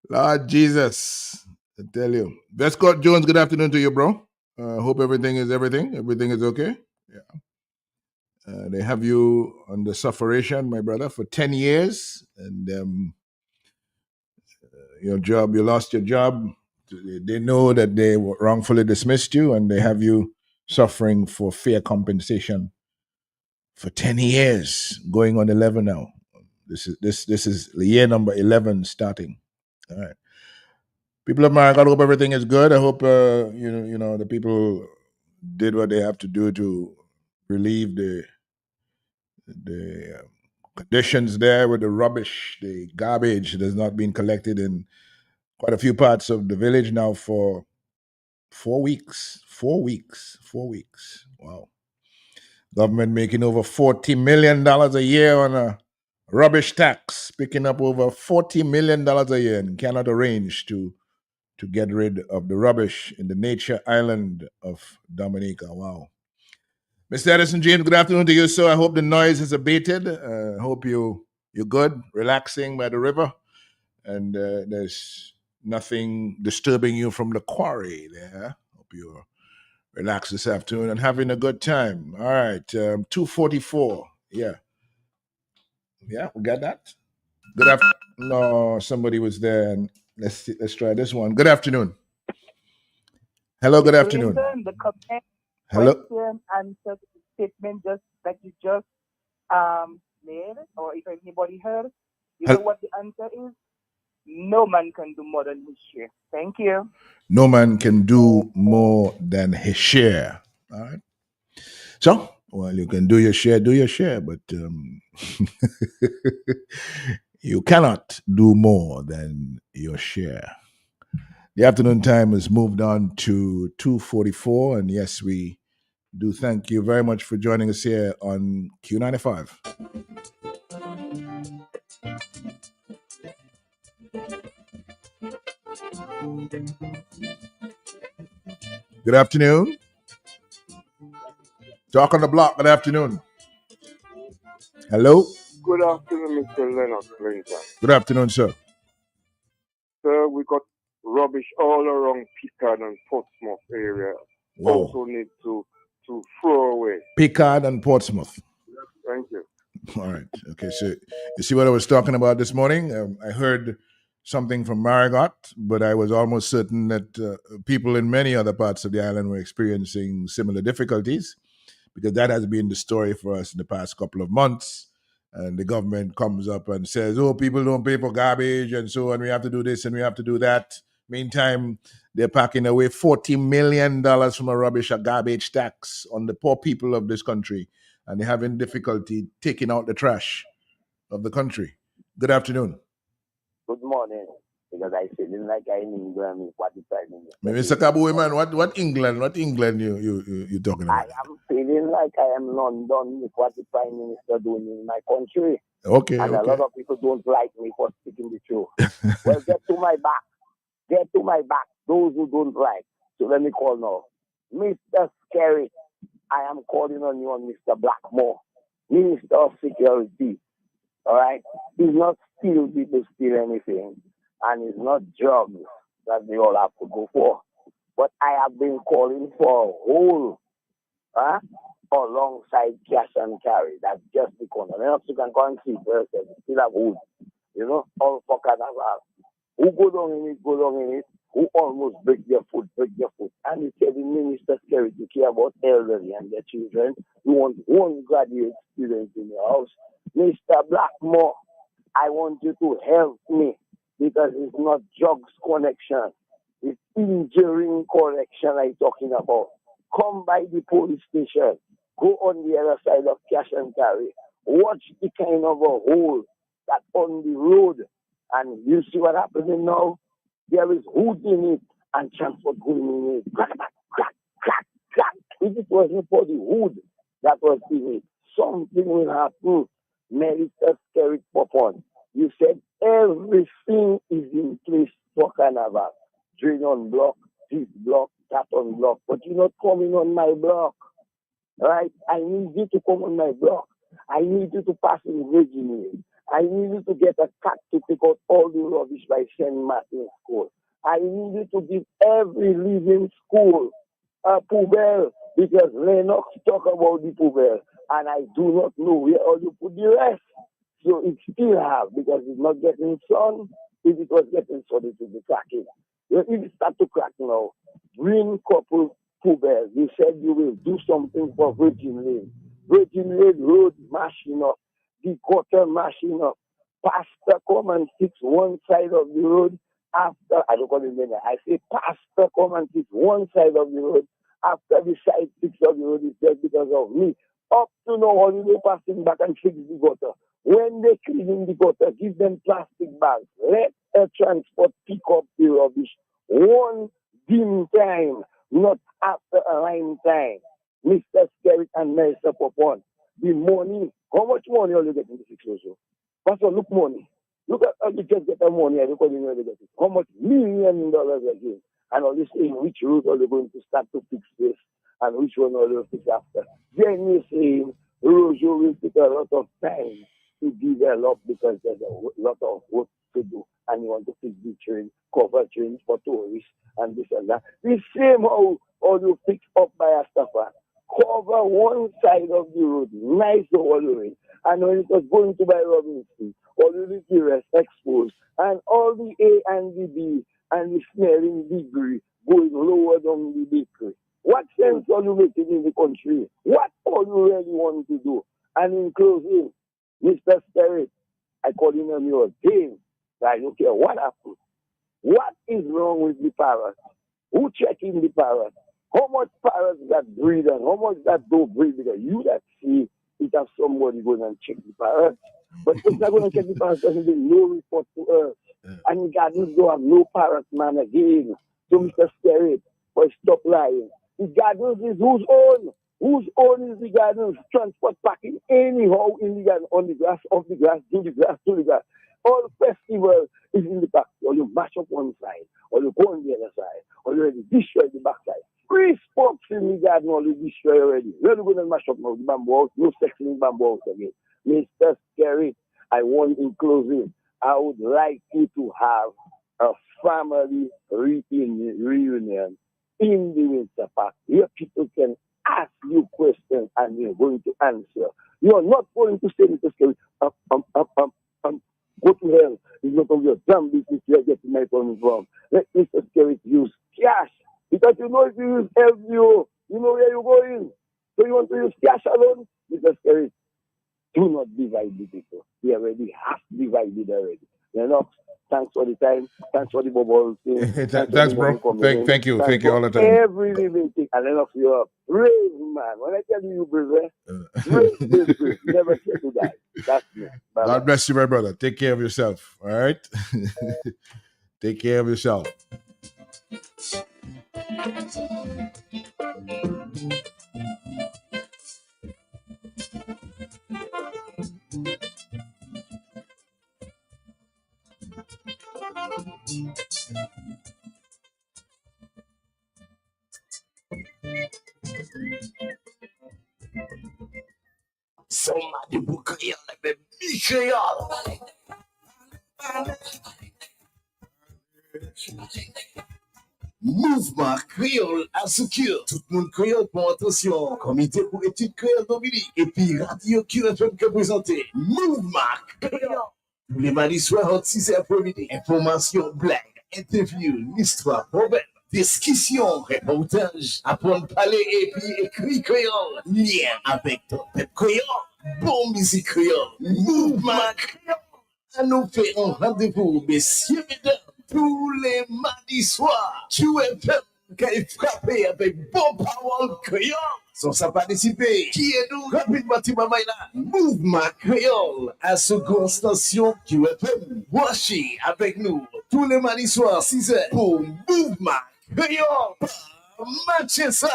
Lord Jesus, I tell you. Vescott Jones, good afternoon to you, bro. Hope everything is everything. Everything is okay. Yeah. They have you under sufferation, my brother, for 10 years. And your job, you lost your job. They know that they wrongfully dismissed you, and they have you suffering for fair compensation for 10 years, going on 11 now. This is year number 11 starting. All right. People of America, I hope everything is good. I hope you know the people did what they have to do to relieve the conditions there with the rubbish, the garbage that has not been collected in quite a few parts of the village now for 4 weeks. 4 weeks. 4 weeks. Wow. Government making over $40 million a year on a rubbish tax, picking up over $40 million a year and cannot arrange to get rid of the rubbish in the nature island of Dominica. Wow. Mr. Edison James, good afternoon to you, sir. I hope the noise is abated. I hope you're good, relaxing by the river, and there's nothing disturbing you from the quarry there. Hope you're relaxed this afternoon and having a good time. All right, 2:44. Yeah, we got that. Good afternoon. No, somebody was there, and let's try this one. Good afternoon. Hello, good afternoon. Linton, the comment, Hello. question, answer to the statement just that you just made, or if anybody heard, you know what the answer is? No man can do more than his share. Thank you. No man can do more than his share. All right. So, well, you can do your share, but you cannot do more than your share. The afternoon time has moved on to 2:44, and yes, we do thank you very much for joining us here on Q95. Good afternoon. Talk on the block. Good afternoon. Hello. Good afternoon, Mr. Lennox, Linton. Good afternoon, sir. Sir, we got rubbish all around Picard and Portsmouth area. Wow. Also need to throw away. Picard and Portsmouth. Thank you. All right. Okay. So you see what I was talking about this morning? I heard something from Marigot, but I was almost certain that people in many other parts of the island were experiencing similar difficulties, because that has been the story for us in the past couple of months. And the government comes up and says, oh, people don't pay for garbage and so on. We have to do this and we have to do that. Meantime, they're packing away $40 million from a rubbish or garbage tax on the poor people of this country. And they're having difficulty taking out the trash of the country. Good afternoon. Good morning. Because I feeling like I'm in England. What is happening? Mr. Kabui, man, what England? What England you talking about? I am feeling like I am London with what the Prime Minister doing in my country. Okay. And a lot of people don't like me for speaking the truth. Well, get to my back. Get to my back. Those who don't like. So let me call now. Mr. Scary, I am calling on you on Mr. Blackmore, Minister of Security. All right? He's not steal people steal anything. And it's not jobs that they all have to go for. But I have been calling for a whole, alongside cash and carry. That's just the corner. Lennox, you can go and see person, still have wood. You know, all for carnival. Who go down in it, who almost break their foot. And you tell the minister scary to care about elderly and their children. You want one graduate student in your house. Mr. Blackmore, I want you to help me, because it's not drugs connection. It's injuring correction I'm talking about. Come by the police station. Go on the other side of cash and carry. Watch the kind of a hole that's on the road. And you see what happening now? There is wood in it and transport going in it. Crack, crack, crack, crack. If it wasn't for the wood that was in it, something will happen. Minister Skerrit Popon, you said everything is in place for Carnival. Drain on block, this block, that on block. But you're not coming on my block. Right? I need you to come on my block. I need you to pass in Virginia. I need you to get a cat to pick out all the rubbish by St. Martin's School. I need you to give every living school a poubelle, because Lennox talk about the poubelle. and I do not know where all you put the rest. So it still have, because it's not getting sun. If it was getting sun, it would be cracking. If it start to crack now, bring couple Kubers. You said you will do something for Virgin Lane. Virgin Lane road mashing up, the gutter mashing up. Pastor come and fix one side of the road after, I don't call it name, I say pastor come and fix one side of the road after the side fix of the road is dead because of me. Up to now, holiday passing back and fix the gutter. When they clean the gutter, give them plastic bags. Let a transport pick up the rubbish one dim time, not after a line time. Mr. Skerritt and Mr. Popon, the money, how much money are you getting to fix also? Pastor, look money. Look at how you just get the money and look how you get it. How much $1 million again? And all this saying which route are they going to start to fix this and which one are they going to fix after? Then you're saying Rojo will take a lot of time to develop because there's a lot of work to do and you want to fix the train, cover trains for tourists and this and that. The same how you fix up by Astafa. Cover one side of the road, nice all the way. And when it was going to by Robinson, all the rest exposed, and all the A and the B and the smelling degree going lower down the bakery. What sense are you making in the country? What all you really want to do? And in closing, Mr. Skerritt, I call him your game. I don't care what happened. What is wrong with the parrot? Who checking the parrot? How much parrots that breed and how much that don't breed? Because you that see it has somebody going and check the parrot. But if they're going to check the parrot, there's no report to us. And the gardens don't have no parrot man again. So Mr. Skerritt, but stop lying. The gardens is whose own? Whose own is the gardens? Transport packing anyhow in the garden, on the grass, off the grass, do the grass, to the grass. All festival is in the back. Or you mash up one side, or you go on the other side, or you already destroy the back side. Free spots in the garden already destroyed already. We're going to mash up now the bamboo house, no section in bamboo house again. Mr. Skerritt, I want in closing, I would like you to have a family reunion in the Winter Park where people can ask you questions and you're going to answer. You're not going to say, Mr. Skerritt, go to hell. It's not of your damn business you're getting my money from. Let Mr. Skerritt use cash. Because you know if you use LVO, you know where you're going. So you want to use cash alone? Mr. Skerritt, do not divide the people. We already have divided already. Lennox, thanks for the time. Thanks for the bubble thing. Thanks, bro. Thank you. Thank you all the time. Every living thing. And Lennox, you're a brave man. When I tell you brave, brave, never care to die. That's me. Bye-bye. God bless you, my brother. Take care of yourself. All right? Take care of yourself. Somebody book Creole, baby, Creole. Mouvement Créole assure tout le monde créole pour attention. Comité pour études créole Dominique et puis Radio QFM qui présenté Mouvement Créole. Tous les mardis soirs en 6h après-midi. Information, blague, interview, l'histoire, problème, discussion, reportage, apprendre à parler et puis écrit créole. Lien avec ton peuple créole. Bon musique créole. Mouvement Créole. À nous faire un rendez-vous, messieurs, mesdames. Tous les mardis soirs, tu es qu'elle frappé avec bon parole créole. Sans ça participer, qui est nous rapidement Mamayla, Mouvement Créole à seconde station QFM. Voici avec nous tous les mardis soirs 6h pour Mouvement Créole. Matchez ça.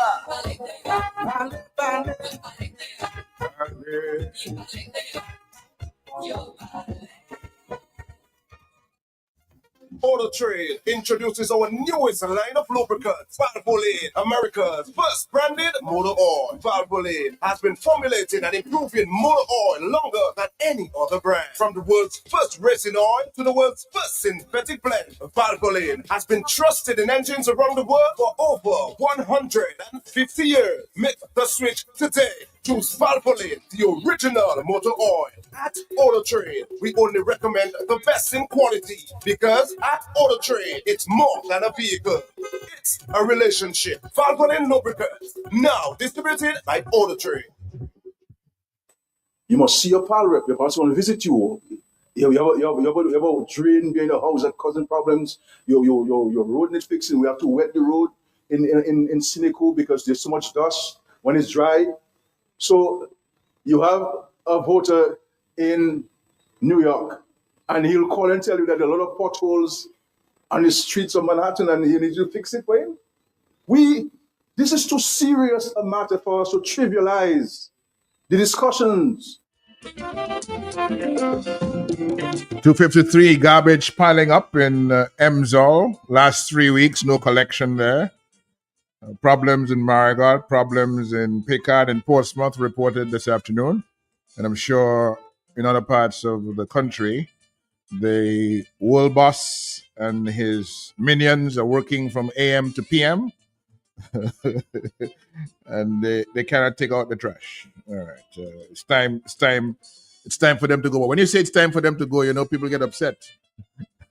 Auto Trade introduces our newest line of lubricants, Valvoline, America's first branded motor oil. Valvoline has been formulating and improving motor oil longer than any other brand. From the world's first racing oil to the world's first synthetic blend, Valvoline has been trusted in engines around the world for over 150 years. Make the switch today. Choose Valvoline, the original motor oil. At Auto Trade, we only recommend the best in quality because at Auto Trade, it's more than a vehicle. It's a relationship. Valvoline lubricants, now distributed by Auto Trade. You must see your pal rep. Your pal want to visit you. You have a drain behind the house that causing problems. Your road needs fixing. We have to wet the road in Cynical because there's so much dust when it's dry. So you have a voter in New York, and he'll call and tell you that there are a lot of potholes on the streets of Manhattan, and you need to fix it for him. This is too serious a matter for us to trivialize the discussions. 253 garbage piling up in Emsall. Last 3 weeks, no collection there. Problems in Marigot, problems in Pickard and Portsmouth reported this afternoon. And I'm sure in other parts of the country, the world boss and his minions are working from AM to PM. And they cannot take out the trash. All right. It's time for them to go. When you say it's time for them to go, people get upset.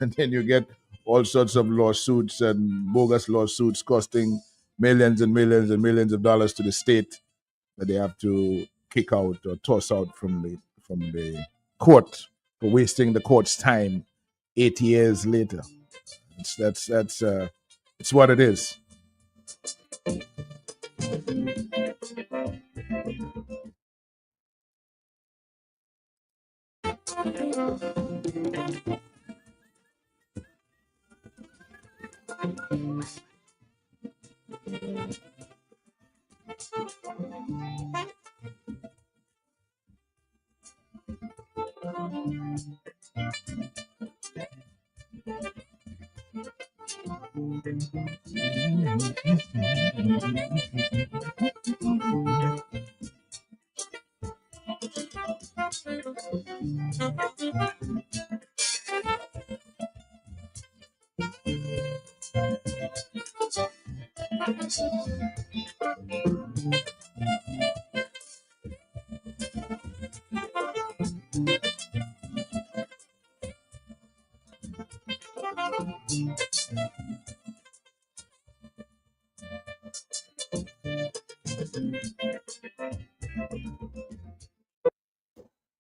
And then you get all sorts of lawsuits and bogus lawsuits costing millions and millions and millions of dollars to the state that they have to kick out or toss out from the court for wasting the court's time 8 years later. It's what it is.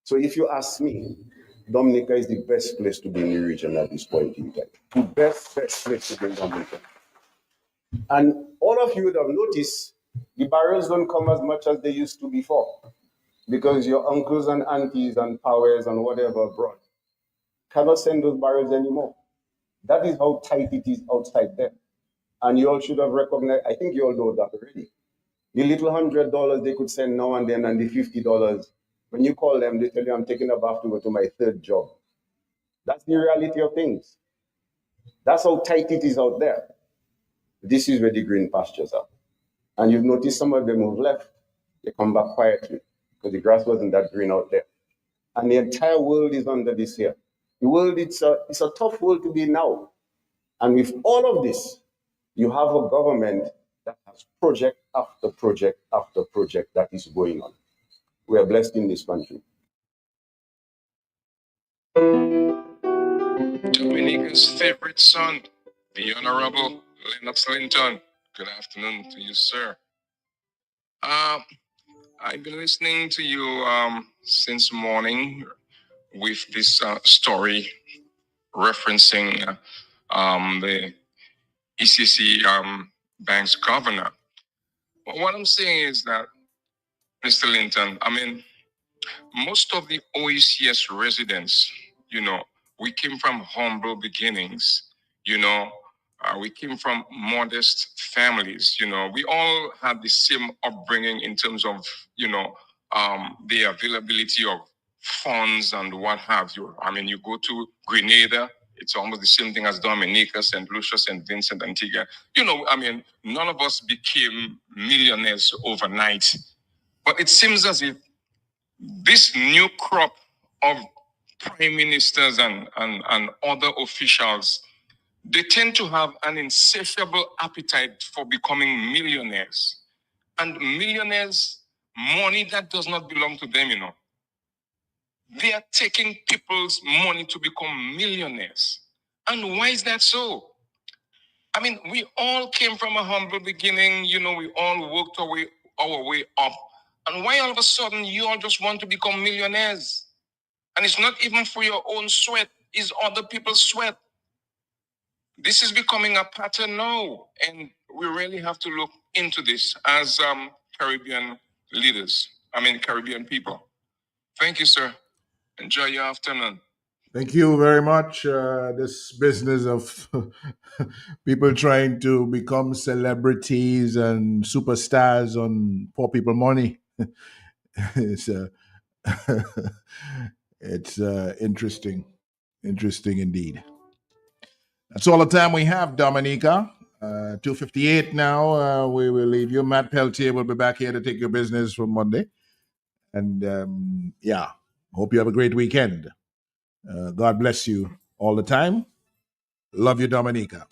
So if you ask me, Dominica is the best place to be in the region at this point in time. The best place to be in Dominica. And all of you would have noticed the barrels don't come as much as they used to before because your uncles and aunties and powers and whatever abroad cannot send those barrels anymore. That is how tight it is outside there. And you all should have recognized, I think you all know that already. The little $100 they could send now and then and the $50, when you call them, they tell you I'm taking a bath to go to my third job. That's the reality of things. That's how tight it is out there. This is where the green pastures are. And you've noticed some of them who've left, they come back quietly because the grass wasn't that green out there. And the entire world is under this here. The world, it's a tough world to be now. And with all of this, you have a government that has project after project after project that is going on. We are blessed in this country. Dominica's favorite son, the Honorable Lennox Linton. Good afternoon to you, sir. I've been listening to you since morning with this story referencing the ECC bank's governor. What I'm saying is that, Mr. Linton, most of the OECS residents, we came from humble beginnings, we came from modest families, we all had the same upbringing in terms of, the availability of funds and what have you. You go to Grenada, it's almost the same thing as Dominica, St. Lucia, St. Vincent, Antigua. None of us became millionaires overnight. But it seems as if this new crop of prime ministers and other officials, they tend to have an insatiable appetite for becoming millionaires. And millionaires money that does not belong to them, you know. They are taking people's money to become millionaires. And why is that so? I mean, we all came from a humble beginning, you know, we all worked our way up. And why all of a sudden you all just want to become millionaires? And it's not even for your own sweat, it's other people's sweat. This is becoming a pattern now, and we really have to look into this as Caribbean leaders. Caribbean people. Thank you, sir. Enjoy your afternoon. Thank you very much. This business of people trying to become celebrities and superstars on poor people money. it's it's interesting indeed. That's all the time we have, Dominica. 2:58 now. We will leave you. Matt Peltier will be back here to take your business from Monday. And hope you have a great weekend. God bless you all the time. Love you, Dominica.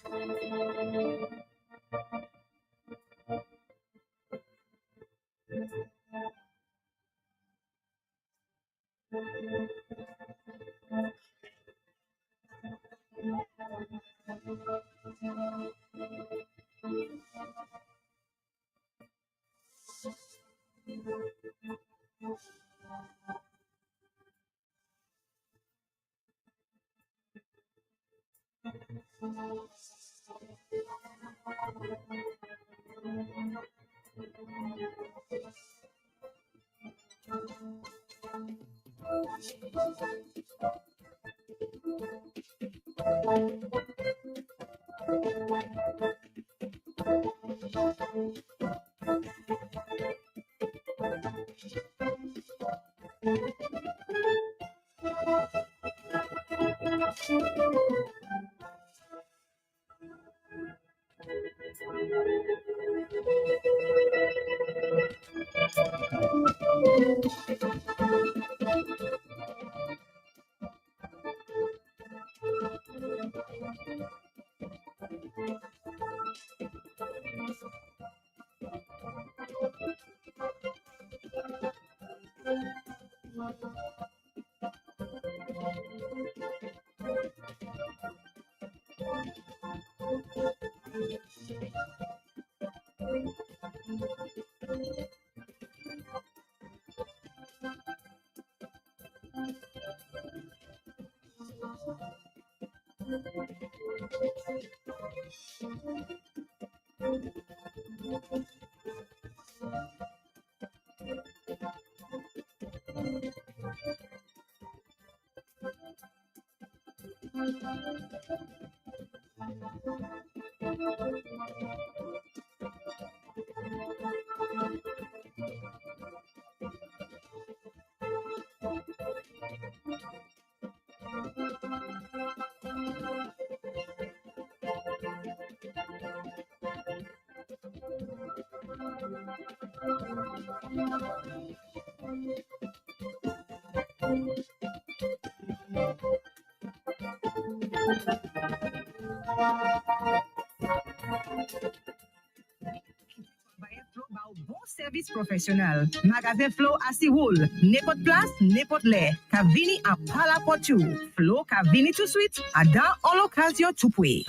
Bon service professionnel. Magasin Flo Asiwoul. N'importe place, n'importe l'air. Kavini a pala potu. Flo Kavini tout suite. Ada en l'occasion tout pwe.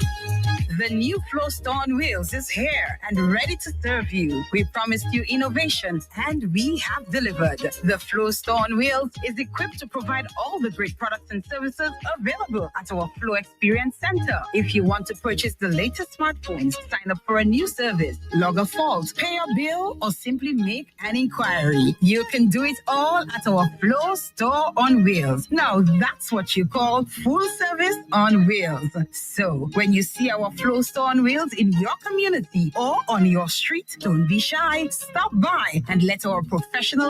The new Flow Store on Wheels is here and ready to serve you. We promised you innovation and we have delivered. The Flow Store on Wheels is equipped to provide all the great products and services available at our Flow Experience Center. If you want to purchase the latest smartphones, sign up for a new service, log a fault, pay a bill, or simply make an inquiry, you can do it all at our Flow Store on Wheels. Now that's what you call full service on wheels. So when you see our Flow Store on Wheels in your community or on your street, don't be shy. Stop by and let our professional